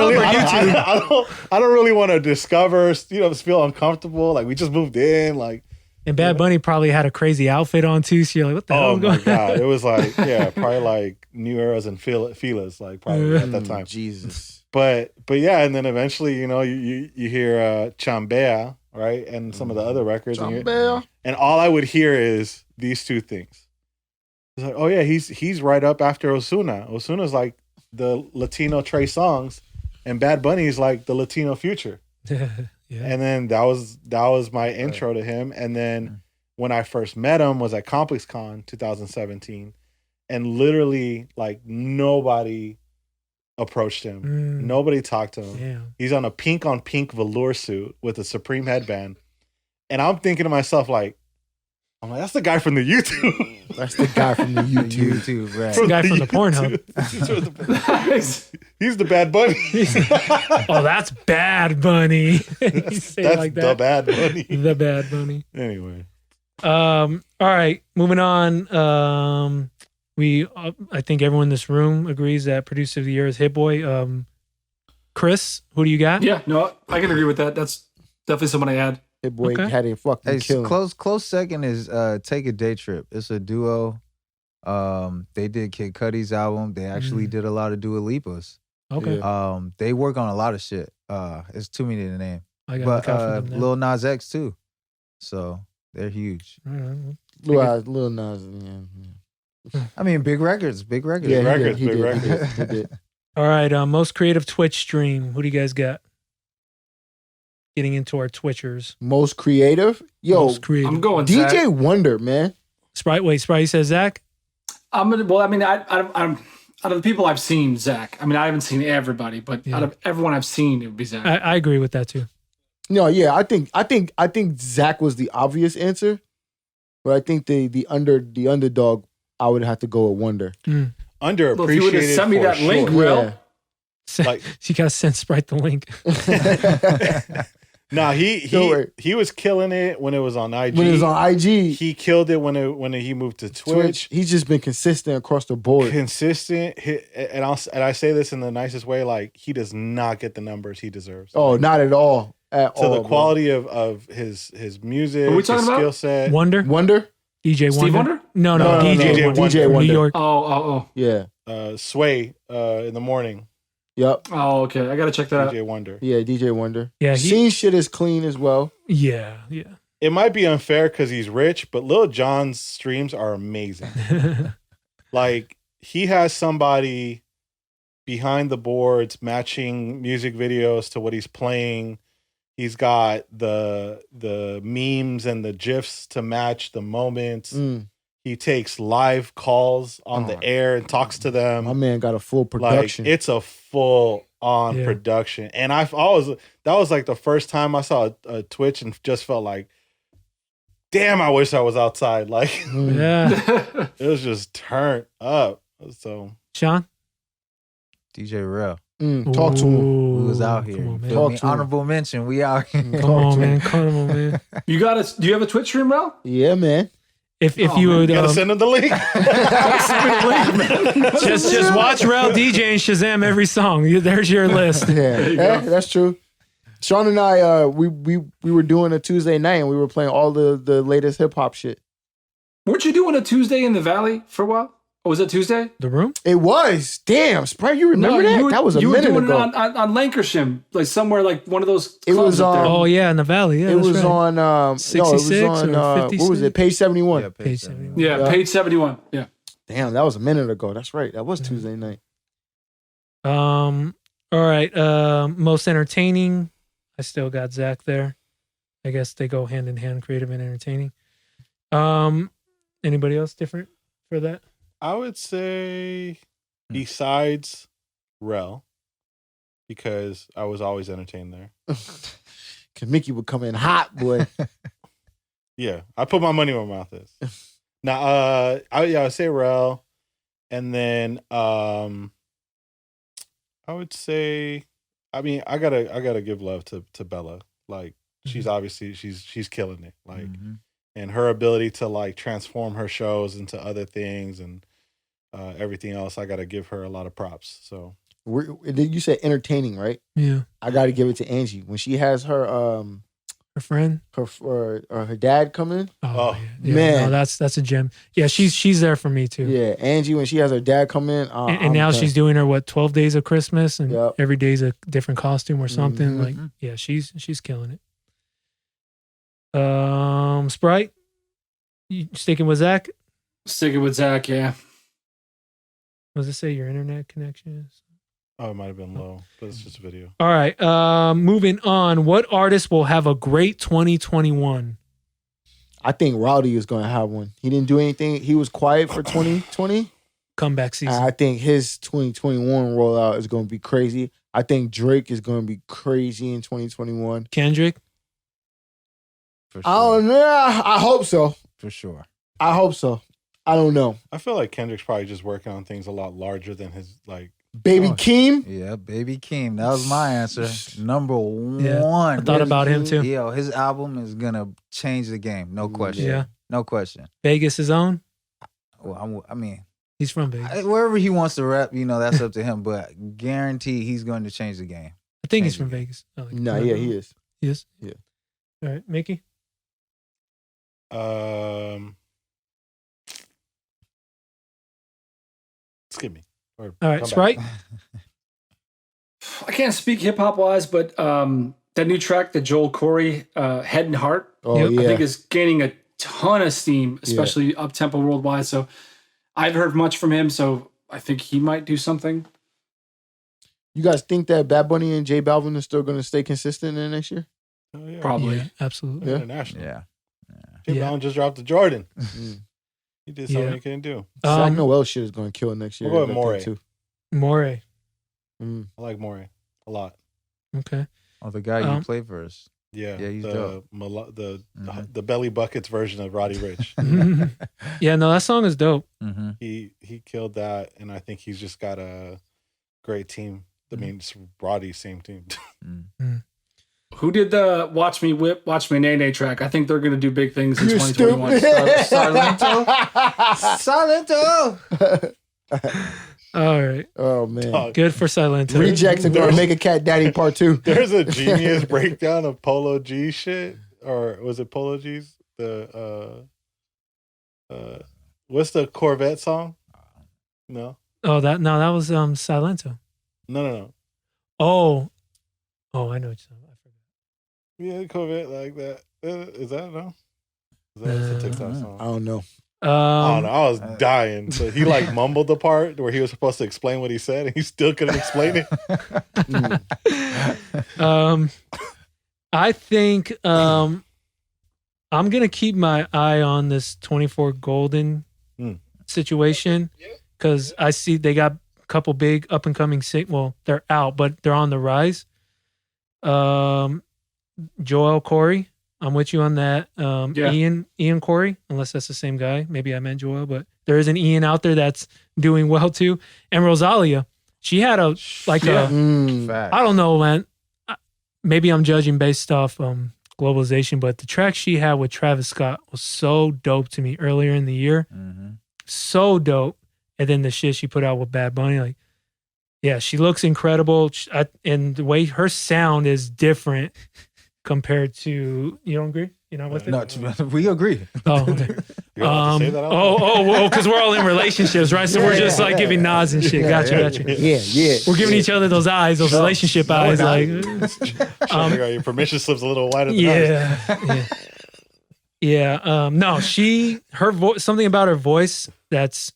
really want to discover, you know, feel uncomfortable. Like we just moved in, like.
And Bad Bunny probably had a crazy outfit on too. So you're like, what the hell?
Oh my god, it was like, yeah, probably like New Eras and Filas, like probably at that time.
Jesus.
But yeah, and then eventually, you know, you hear Chambea, right, and some of the other records, and all I would hear is these two things. It's like, oh yeah, he's right up after Ozuna. Ozuna's like the Latino Trey Songz, and Bad Bunny's like the Latino Future.
Yeah.
And then that was my intro to him. And then when I first met him was at ComplexCon 2017, and literally like nobody approached him. Nobody talked to him.
Damn.
He's on a pink on pink velour suit with a Supreme headband. And I'm thinking to myself, like, I'm like, that's the guy from the YouTube.
That's the guy from the YouTube.
Right. That's the guy from the Pornhub.
He's the Bad Bunny.
Oh, that's Bad Bunny.
That's
like
the Bad Bunny.
The Bad Bunny.
Anyway.
All right, moving on. I think everyone in this room agrees that producer of the year is Hit Boy. Chris, who do you got?
Yeah, no, I can agree with that. That's definitely someone I had.
Hit Boy had a fucking kill.
Close second is Take a Day Trip. It's a duo. They did Kid Cudi's album. They actually did a lot of Dua Lipa's.
Okay.
They work on a lot of shit. It's too many to name.
But
Lil Nas X too. So they're huge.
Lil Nas, yeah.
I mean, big records.
Yeah,
He did.
All right, most creative Twitch stream. Who do you guys got? Getting into our Twitchers.
Most creative? Yo,
most creative.
I'm going
DJ
Zach.
Wonder, man.
Spryte says Zach?
I'm of the people I've seen, Zach. I mean, I haven't seen everybody, but out of everyone I've seen, it would be Zach.
I agree with that too.
No, yeah, I think Zach was the obvious answer, but I think the underdog, I would have to go with Wonder.
Underappreciated.
Well, if you would have sent me that link, bro.
Like,
you gotta send Spryte the link.
Nah, he was killing it when it was on IG.
When it was on IG,
he killed it when he moved to Twitch.
He's just been consistent across the board.
Consistent, and I say this in the nicest way. Like, he does not get the numbers he deserves.
Oh,
like,
not at all.
The quality of his music, his skill set.
Wonder. DJ
Steve
Wonder?
Wonder?
No, DJ Wonder.
DJ Wonder.
New York.
Oh.
Yeah.
Sway in the morning.
Yep.
Oh, okay. I gotta check that
DJ
out.
Wonder.
Yeah, DJ Wonder.
Yeah,
scene shit is clean as well.
Yeah.
It might be unfair because he's rich, but Lil Jon's streams are amazing. Like, he has somebody behind the boards matching music videos to what he's playing. He's got the memes and the GIFs to match the moments. He takes live calls on the air and talks to them.
My man got a full production.
Like, it's a full on production. And that was like the first time I saw a Twitch and just felt like, damn, I wish I was outside. Like, it was just turned up. So,
Sean?
DJ Rel.
Talk to him.
We was out here. Honorable mention. We out here.
Come on, man.
Do you have a Twitch stream, Rel?
Yeah, man.
If you would
gotta send him the link.
just watch Rel DJ and Shazam every song. There's your list.
Yeah, that's true. Sean and I, we were doing a Tuesday night and we were playing all the latest hip hop shit.
Weren't you doing a Tuesday in the Valley for a while? Or was it Tuesday?
The Room?
It was. Damn, Spryte, you remember that? That was a minute ago.
You were doing it on Lancashire, like somewhere like one of those clubs.
It was
up there.
Oh yeah, in the Valley. Yeah,
it was
right.
on
66
it was on
or 56?
what was it? Page 71.
Yeah, page 71.
Yeah, page 71. Yeah.
Damn, that was a minute ago. That's right. That was Tuesday night.
All right. Most entertaining. I still got Zach there. I guess they go hand in hand, creative and entertaining. Anybody else different for that?
I would say besides Rel, because I was always entertained there.
Because Mickey would come in hot, boy.
Yeah, I put my money where my mouth is. Now, I would say Rel, and then I would say, I mean, I gotta give love to Bella. Like, she's obviously she's killing it. Like, and her ability to like transform her shows into other things and everything else, I gotta give her a lot of props. So,
you said entertaining, right?
Yeah,
I gotta give it to Angie when she has her
her friend,
her dad come in.
Oh yeah. Man, no, that's a gem. Yeah, she's there for me too.
Yeah, Angie when she has her dad come in,
and now she's doing her 12 days of Christmas, and every day's a different costume or something. Like, yeah, she's killing it. Spryte, you sticking with Zach?
Sticking with Zach, yeah.
What does it say? Your internet connection is?
Oh, it might have been low, but it's just a video.
All right. Moving on. What artist will have a great 2021?
I think Rowdy is going to have one. He didn't do anything. He was quiet for 2020.
Comeback season.
I think his 2021 rollout is going to be crazy. I think Drake is going to be crazy in 2021.
Kendrick?
For sure.
I don't know. I hope so.
For sure.
I hope so. I don't know.
I feel like Kendrick's probably just working on things a lot larger than his like.
Baby Keem?
Yeah, Baby Keem. That was my answer. Number one.
I thought about him too.
Yo, his album is going to change the game. No question.
Yeah.
No question.
Vegas' own?
Well, I mean.
He's from Vegas.
Wherever he wants to rap, that's up to him. But guarantee he's going to change the game.
I think he's from Vegas.
No, yeah, he is.
He is?
Yeah.
All right, Mickey?
Skip me.
All right, Spryte?
I can't speak hip hop wise, but that new track, the Joel Corey, Head and Heart, I think is gaining a ton of steam, especially up tempo worldwide. So I haven't heard much from him, so I think he might do something.
You guys think that Bad Bunny and J Balvin are still going to stay consistent in the next year?
Oh, yeah.
Probably.
Yeah, absolutely.
International.
Yeah.
J Balvin just dropped the Jordan. He did something he couldn't do.
Zach Noel shit is going to kill next year.
We'll go with Morey.
Too.
Morey.
I like Morey a lot.
Okay.
Oh, the guy you play for us.
Yeah,
he's
dope. The Belly Buckets version of Roddy Ricch.
Yeah, no, that song is dope.
He killed that, and I think he's just got a great team. I mean, it's Roddy's same team.
Who did the Watch Me Whip, Watch Me Nay Nay track? I think they're going to do big things in 2021.
Silento.
All right.
Oh, man.
Dog.
Good for Silento.
Rejects are going to make a Cat Daddy Part 2.
There's a genius breakdown of Polo G shit. Or was it Polo G's? The what's the Corvette song? No.
Oh, that was Silento.
No.
Oh, I know what you're talking about.
Yeah, Corvette like that. Is that no? That's a TikTok song.
I don't know.
I don't know. I was dying. So he like mumbled the part where he was supposed to explain what he said, and he still couldn't explain it.
I think I'm gonna keep my eye on this 24 Golden situation because I see they got a couple big up and coming. Well, they're out, but they're on the rise. Joel Corey, I'm with you on that. Ian Corey, unless that's the same guy. Maybe I meant Joel, but there is an Ian out there that's doing well too. And Rosalia, she had I don't know, man. Maybe I'm judging based off globalization, but the track she had with Travis Scott was so dope to me earlier in the year. So dope. And then the shit she put out with Bad Bunny, like, yeah, she looks incredible. And the way her sound is different compared to, you don't agree? You're not with it?
No, we agree.
Oh, okay. Because we're all in relationships, right? So we're just like giving nods and shit. Gotcha.
Yeah.
We're giving each other those eyes, those relationship eyes. Like,
your permission slip's a little wider than
Yeah. No, her voice, something about her voice that's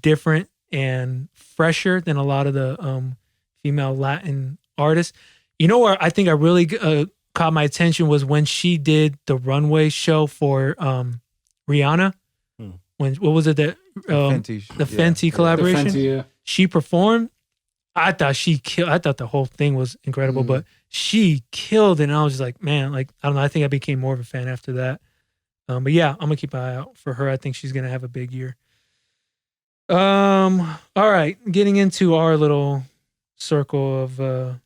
different and fresher than a lot of the female Latin artists. You know where I think I really caught my attention was when she did the runway show for Rihanna. What was it that the Fenty collaboration?
The Fenty, yeah.
She performed. I thought the whole thing was incredible, but she killed it. And I was just like, man, like, I don't know. I think I became more of a fan after that. But yeah, I'm gonna keep an eye out for her. I think she's gonna have a big year. All right, getting into our little circle of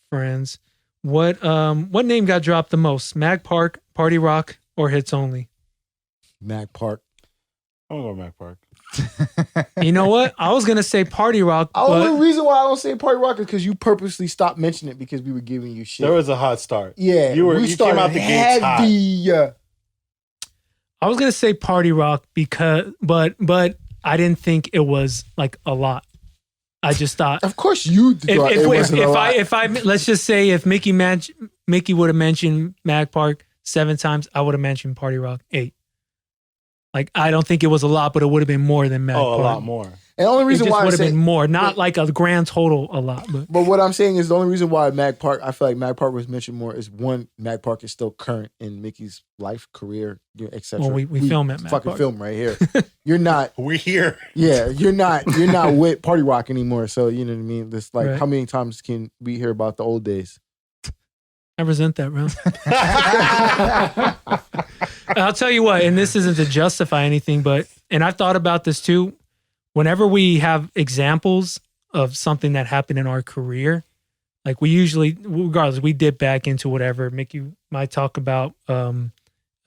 friends. What name got dropped the most? Mag Park, Party Rock, or Hits Only?
Mag Park.
I'm gonna go Mag Park.
You know what? I was gonna say Party Rock.
The only reason why I don't say Party Rock is because you purposely stopped mentioning it because we were giving you shit.
There was a hot start.
Yeah,
you came out the gates hot.
I was gonna say Party Rock but I didn't think it was like a lot. I just thought,
of course, you thought it wasn't a lot.
If I let's just say if Mickey would have mentioned Mag Park 7 times, I would have mentioned Party Rock 8. Like, I don't think it was a lot, but it would have been more than Mag Park.
Oh, a lot more.
And the only reason why
it would have been more, not like a grand total a lot. But
what I'm saying is the only reason why Mag Park, I feel like Mag Park was mentioned more is one, Mag Park is still current in Mickey's life, career, etc.
Well, we film at Mag
fucking
Park.
film right here. You're not.
We're here.
Yeah, you're not with Party Rock anymore. So you know what I mean. This like
right.
How many times can we hear about the old days?
I resent that, bro. I'll tell you what, and this isn't to justify anything, and I've thought about this too. Whenever we have examples of something that happened in our career, like we usually, regardless, we dip back into whatever. Mickey might talk about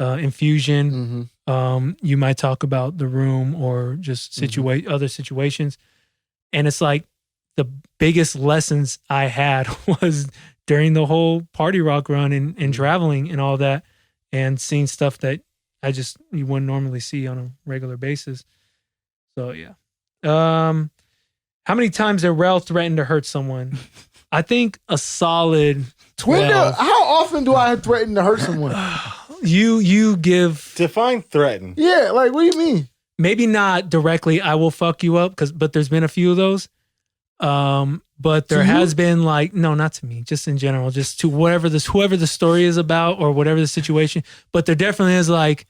Infusion. You might talk about The Room or just other situations. And it's like the biggest lessons I had was during the whole Party Rock run and traveling and all that, and seeing stuff that you wouldn't normally see on a regular basis. So yeah. How many times did Rel threaten to hurt someone? I think a solid 12.
How often do I threaten to hurt someone?
You give
define threaten.
Yeah, like what do you mean?
Maybe not directly. I will fuck you up but there's been a few of those. But there has been like, no, not to me, just in general, just to whoever the story is about or whatever the situation. But there definitely is like,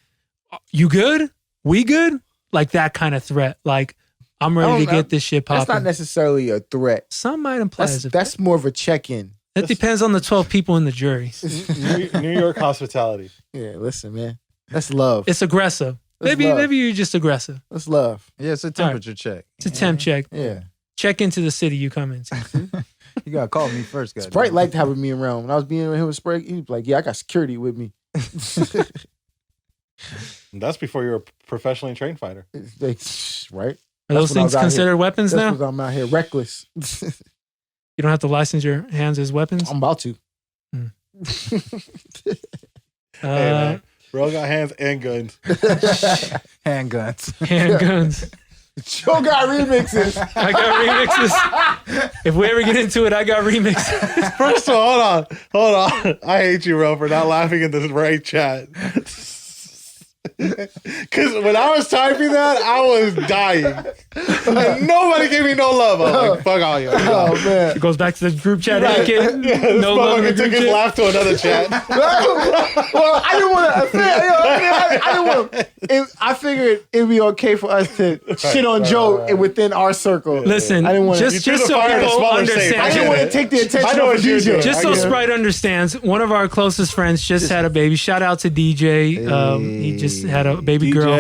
you good? We good? Like that kind of threat. Like, I'm ready to get this shit popping.
That's not necessarily a threat.
Some might imply
that's more of a check-in.
It depends on the 12 people in the jury.
New York hospitality.
Yeah, listen, man. That's love.
It's aggressive. Maybe you're just aggressive.
That's love.
Yeah, it's a temperature check.
It's a temp check.
Yeah.
Check into the city you come into.
You gotta call me first, guys.
Spryte liked having me around. When I was being with him with Spryte, he was like, yeah, I got security with me.
That's before you were a professionally trained fighter.
Right?
Are those things considered weapons now?
That's because I'm out here reckless.
You don't have to license your hands as weapons?
I'm about to.
Hey, man. Bro got hands and guns.
Handguns.
Handguns.
Joe got remixes.
I got remixes. If we ever get into it, I got remixes.
First of all, hold on. I hate you, bro, for not laughing in this right chat. Because when I was typing that, I was dying. Like, nobody gave me no love. I was like, fuck all you.
Oh, man.
It goes back to the group chat
Right.
etiquette.
Yeah,
No love in the
took
group
his
chat.
laugh to another chat.
Well, I didn't want to. I didn't want. I figured it'd be okay for us to shit on Joe within our circle.
Listen,
I didn't want
just so people understand.
I didn't want to take the attention off of DJ.
Just so Spryte understands, one of our closest friends just had a baby. Shout out to DJ. He just had a baby girl.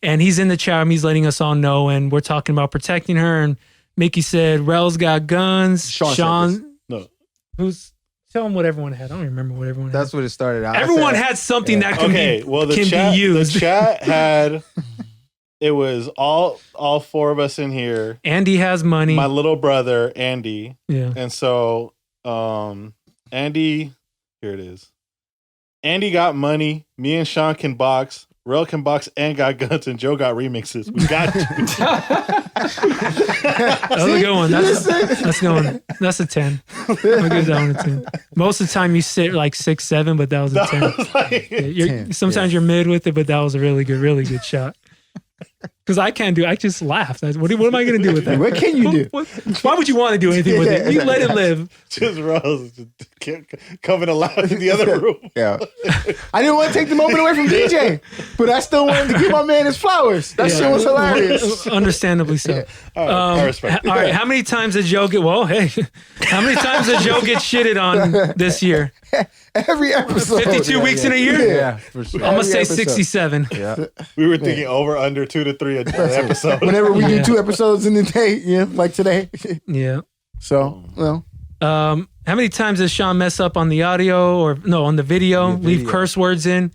And he's in the chat room. He's letting us all know. And we're talking about protecting her. And Mickey said, Rel's got guns. Sean.
No.
Tell him what everyone had. I don't remember what everyone had.
That's what it started out.
Everyone had something that can be used.
The chat had, it was all 4 of us in here.
Andy has money.
My little brother, Andy.
Yeah.
And so, Andy, here it is. Andy got money. Me and Sean can box. Rel can box and got guns, and Joe got remixes. We got you.
That was a good one. That's going. That's a 10. I'll give that one a 10. Most of the time you sit like 6, 7, but that was a 10.
Like,
Sometimes you're mid with it, but that was a really good shot. Because I can't do it. I just laugh. What am I going to do with that?
What can you do?
Why would you want to do anything with it? You let it live.
Just Rose coming alive in the other room.
Yeah. I didn't want to take the moment away from DJ, but I still wanted to give my man his flowers. That shit was hilarious.
Understandably so.
I respect it.
All right. How many times did Joe get? Well, hey, how many times did Joe get shitted on this year?
Every episode.
52 weeks in a year?
Yeah, for sure.
I'm going to say
episode.
67.
Yeah.
We were thinking over under 2 to 3 an episode.
Whenever we do 2 episodes in a day, like today.
Yeah.
So, well.
How many times does Sean mess up on the audio or on the video, leave curse words in?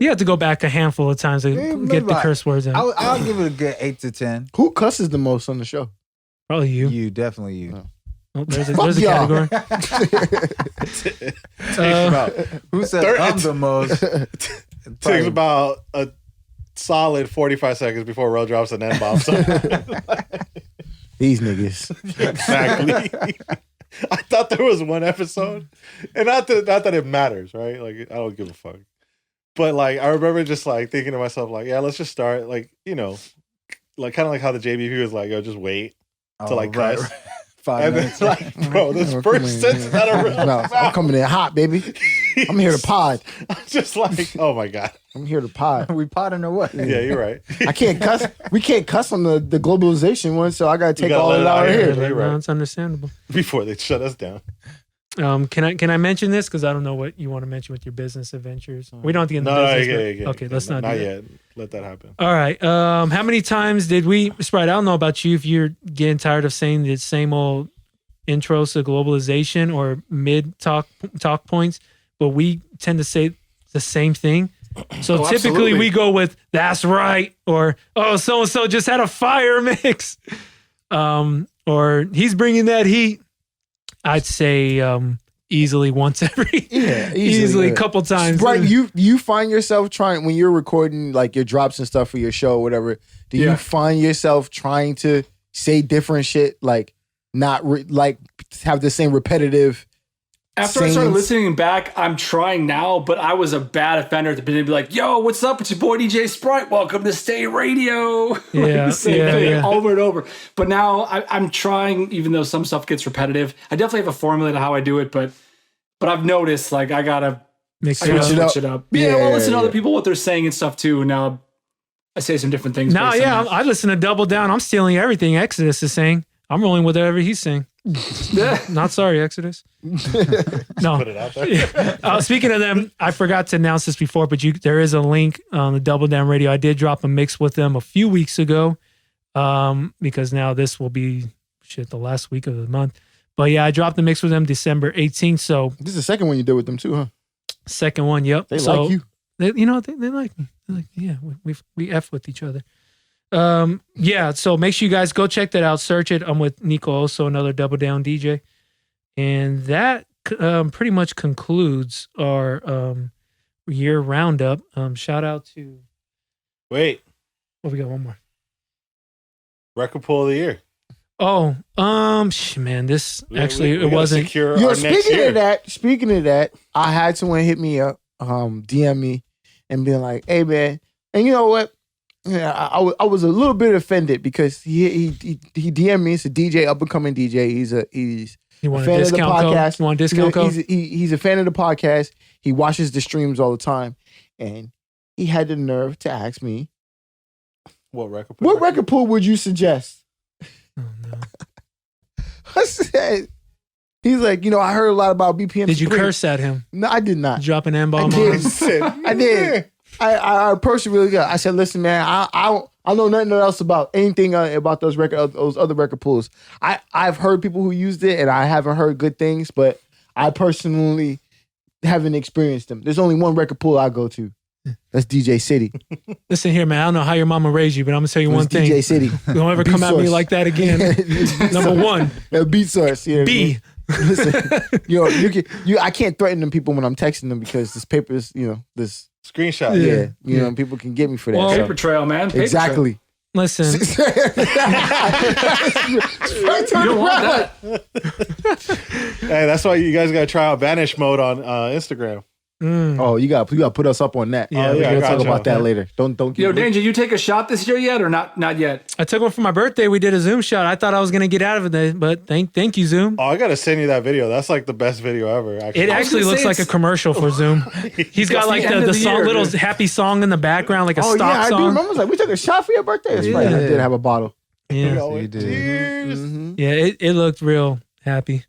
You have to go back a handful of times to get the curse words in.
I'll give it a good 8 to 10.
Who cusses the most on the show?
Probably you.
You, definitely you.
Oh, there's a category.
Who said I'm the most?
It takes about a solid 45 seconds before Ro drops an N-bomb. So.
These niggas.
Exactly. I thought there was one episode, and not that it matters, right? Like, I don't give a fuck. But, like, I remember just, like, thinking to myself, like, yeah, let's just start, like, you know, like, kind of like how the JBP was like, yo, just wait to, like, cuss.
Right. 5
And
minutes.
then, like, bro, this first sentence out of real
I'm coming in hot, baby. I'm here to pod.
I'm just like, oh, my God.
I'm here to pod.
We potting or what?
Yeah, you're right.
I can't cuss. We can't cuss on the globalization one, so I got to take
gotta
all
let
of it
it
out
out
here.
here.
No, it's understandable.
Before they shut us down.
Can I mention this? Because I don't know what you want to mention with your business adventures. We don't have to get into business. Okay, let's not do that.
Not yet. Let that happen.
All right. How many times did we, Spryte, I don't know about you if you're getting tired of saying the same old intros to globalization or mid talk points, but we tend to say the same thing. So typically
absolutely.
we go with "that's right" or "oh, so and so just had a fire mix," or "he's bringing that heat." I'd say easily once every easily a couple times.
Right, you find yourself trying when you're recording like your drops and stuff for your show or whatever. Do you find yourself trying to say different shit, like not like have the same repetitive?
After I started listening back, I'm trying now, but I was a bad offender to be like, yo, what's up? It's your boy DJ Spryte. Welcome to Stay Radio.
Yeah,
the same thing over and over. But now I'm trying, even though some stuff gets repetitive. I definitely have a formula to how I do it, but I've noticed like I gotta switch it up. Yeah, well, listen to other people what they're saying and stuff too. Now I say some different things.
No, I listen to Double Down. I'm stealing everything Exodus is saying. I'm rolling with whatever he's saying. Not sorry, Exodus. No.
Put it out there.
Speaking of them, I forgot to announce this before, but there is a link on the Double Down Radio. I did drop a mix with them a few weeks ago, because now this will be the last week of the month. But yeah, I dropped the mix with them December 18th. So
this is the second one you did with them too, huh?
Second one, yep.
They like you.
They like me. They're like, yeah, we F with each other. Yeah, so make sure you guys go check that out. Search it. I'm with Nico, also another Double Down DJ. And that pretty much concludes our year roundup. Shout out to...
Wait.
Oh, we got one more.
Record pull of the year.
Oh, man, this actually it wasn't.
Speaking of that, I had someone hit me up, DM me, and being like, "Hey, man," and you know what? Yeah, I was a little bit offended because he DM'd me. It's a DJ, up and coming DJ. He's a fan of the podcast.
You want a discount code?
He's a fan of the podcast. He watches the streams all the time, and he had the nerve to ask me,
"What record
pool would you suggest?"
Oh, no.
I said, he's like, I heard a lot about BPM.
Did you curse at him?
No, I did not.
Drop an N-bomb on him?
I did. I approached it really good. I said, listen, man, I know nothing else about anything about those other record pools. I've heard people who used it, and I haven't heard good things, but I personally haven't experienced them. There's only one record pool I go to. That's DJcity.
Listen here, man. I don't know how your mama raised you, but I'm gonna tell you one thing.
DJcity.
Don't ever come at me like that again. Number one.
Beat source. Yeah,
B.
Listen, I can't threaten them people when I'm texting them because this paper is, this
screenshot.
Yeah, people can get me for that.
Well,
paper trail, man. Paper
exactly.
Trail.
Listen.
You don't want that.
Hey, that's why you guys gotta try out Vanish mode on Instagram.
Oh, you got to put us up on that.
Yeah,
we're gonna talk about that later. Don't
Yo, Danger, you take a shot this year yet or not? Not yet.
I took one for my birthday. We did a Zoom shot. I thought I was gonna get out of it, but thank you, Zoom.
Oh, I gotta send you that video. That's like the best video ever. Actually.
It actually looks like a commercial for Zoom. He's got like the song, little happy song in the background, like a stock
I
song.
do remember. I was like, we took a shot for your birthday. That's right. I did have a bottle.
Yeah,
you did.
Mm-hmm.
Yeah, it looked real happy.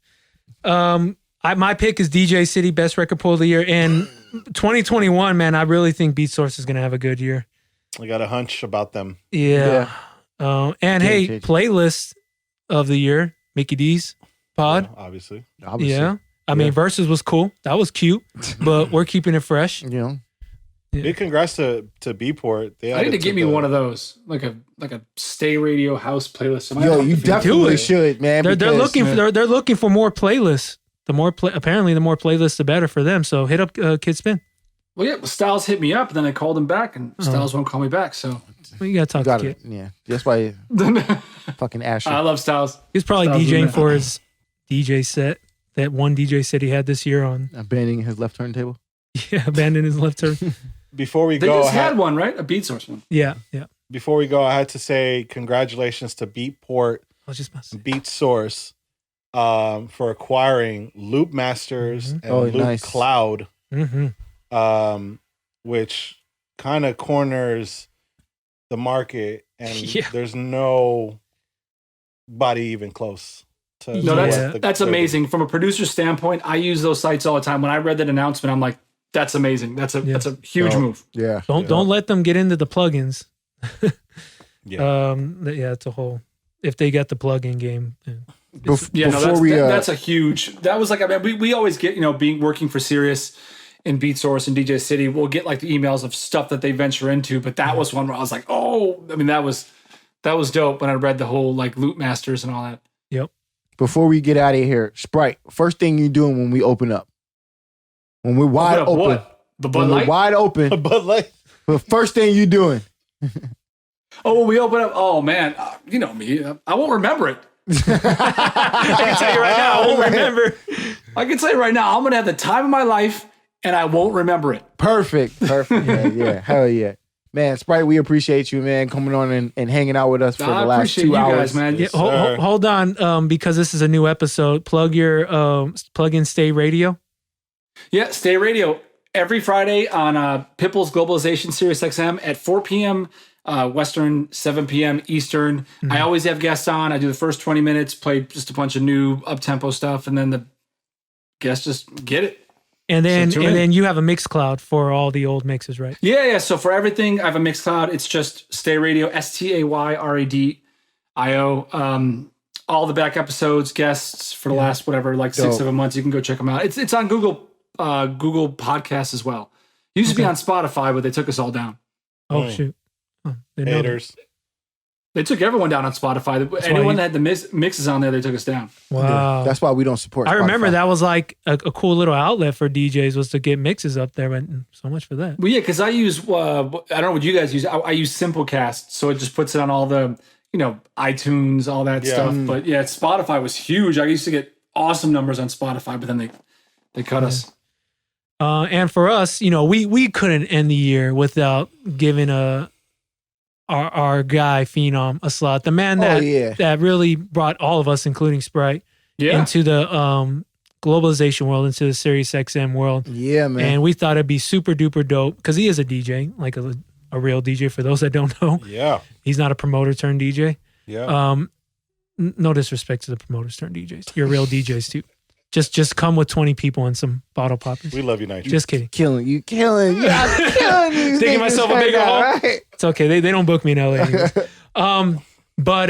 My pick is DJcity Best Record Poll of the Year, and 2021, man, I really think Beat Source is gonna have a good year.
I got a hunch about them.
Yeah. And hey, playlist of the year, MikiDZ Pod.
Yeah, obviously.
Yeah. I mean, Versus was cool. That was cute, but we're keeping it fresh.
Yeah.
Big congrats to Beatport.
I need to get me one of those, like a Stay Radio house playlist.
Yo, you definitely should, man.
They're looking for more playlists. Apparently, the more playlists, the better for them. So hit up Kid Spin.
Well, yeah, Styles hit me up, and then I called him back, and Styles won't call me back. So
you gotta talk to Kid.
Yeah, that's why fucking Asher.
I love Styles.
He's probably DJing for his DJ set that one DJ set he had this year on
abandoning his left turntable.
Yeah, abandoning his left turn.
Before we
they
go,
just had one, right? A Beat Source one.
Yeah.
Before we go, I had to say congratulations to Beatport, Beat Source, for acquiring Loop Masters and Loop Cloud, which kind of corners the market, and there's nobody even close.
That's amazing. From a producer standpoint, I use those sites all the time. When I read that announcement, I'm like, that's amazing. That's a huge move.
Yeah.
Don't let them get into the plugins.
Yeah.
It's a whole. If they got the plugin game.
That's a huge. That was like, I mean, we always get, working for Sirius and Beat Source and DJcity, we'll get like the emails of stuff that they venture into. But that was one where I was like, oh, I mean, that was dope when I read the whole like Loop Masters and all that.
Yep.
Before we get out of here, Spryte, first thing you doing when we open up? When we're wide open.
What? The Bud Light?
We're wide open.
The Bud Light.
The first thing you doing?
When we open up, oh man, you know me, I won't remember it.
I can tell you right now, I won't remember.
I can tell you right now, I'm going to have the time of my life and I won't remember it.
Perfect. Yeah. Hell yeah. Man, Spryte, we appreciate you, man, coming on and hanging out with us for the last 2 hours.
Guys, man.
Yeah, hold on, because this is a new episode. Plug in Stay Radio.
Yeah, Stay Radio every Friday on Pipple's Globalization Sirius XM at 4 p.m. Western, 7 p.m. Eastern. Mm-hmm. I always have guests on. I do the first 20 minutes, play just a bunch of new up-tempo stuff, and then the guests just get it.
And then you have a Mixcloud for all the old mixes, right?
Yeah. So for everything, I have a Mixcloud. It's just Stay Radio, STAYRADIO. All the back episodes, guests for the last 6-7 months. You can go check them out. It's on Google Podcasts as well. It used to be on Spotify, but they took us all down.
Oh shoot!
Haters.
They took everyone down on Spotify. Anyone that had the mixes on there, they took us down.
Wow.
That's why we don't support Spotify.
I remember that was like a cool little outlet for DJs was to get mixes up there, but so much for that.
Well, yeah, because I use, I don't know what you guys use. I use Simplecast, so it just puts it on all the, iTunes, all that stuff. But yeah, Spotify was huge. I used to get awesome numbers on Spotify, but then they cut us.
And for us, we couldn't end the year without giving our guy Phenom a slot, the man that really brought all of us, including Spryte, into the globalization world, into the Sirius XM world.
Yeah, man.
And we thought it'd be super duper dope because he is a DJ, like a real DJ. For those that don't know, he's not a promoter turned DJ.
Yeah.
No disrespect to the promoters turned DJs. You're real DJs too. Just come with 20 people and some bottle poppers.
We love you, Nitro.
Just kidding.
Killing you. I'm killing you.
Digging myself a bigger hole. Right? It's okay. They don't book me in LA anymore. But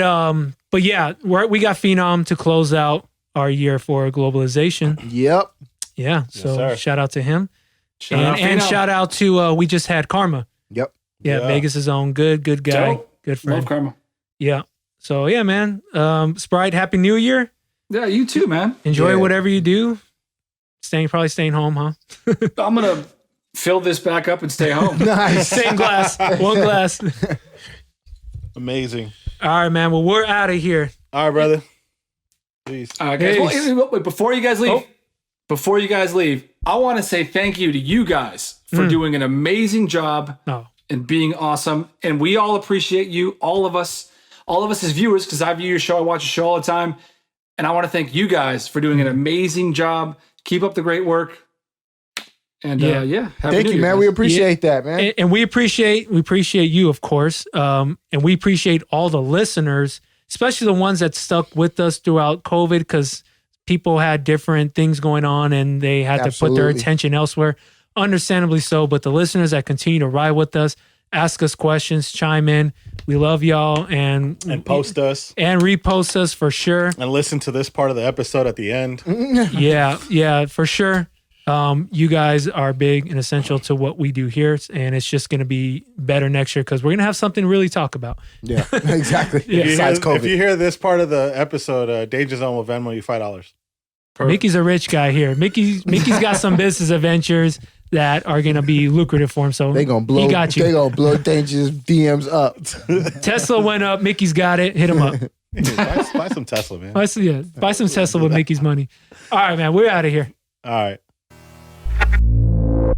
yeah, we got Phenom to close out our year for globalization.
Yep.
Yeah. So shout out to him.
And
shout out to we just had Karma.
Yep.
Yeah. Vegas' own good guy.
Dope.
Good friend.
Love Karma.
Yeah. So yeah, man. Spryte, Happy New Year.
Yeah, you too, man.
Enjoy whatever you do. Probably staying home, huh?
I'm gonna fill this back up and stay home.
Nice.
Same glass. One glass.
Amazing.
All right, man. Well, we're out of here.
All right, brother. Peace.
All right, guys. Well, before you guys leave, I want to say thank you to you guys for doing an amazing job and being awesome. And we all appreciate you, all of us as viewers, because I view your show, I watch your show all the time. And I want to thank you guys for doing an amazing job. Keep up the great work. And
thank you, man. We appreciate that, man.
And we appreciate you, of course. And we appreciate all the listeners, especially the ones that stuck with us throughout COVID, because people had different things going on and they had to put their attention elsewhere. Understandably so. But the listeners that continue to ride with us, ask us questions, chime in. We love y'all and
post us
and repost us for sure.
And listen to this part of the episode at the end.
Yeah, for sure. You guys are big and essential to what we do here, and it's just going to be better next year because we're going to have something to really talk about.
Yeah, exactly.
If you hear this part of the episode, Dainjazone will Venmo you $5.
Mickey's a rich guy here. Mickey's got some business adventures that are going to be lucrative for him. So
they gonna blow.
He got you.
They gonna blow Dainjaz's DMs up.
Tesla went up. Mickey's got it. Hit him up.
Buy some Tesla, man.
Buy some Tesla with Mickey's money. All right, man. We're out of here.
All right.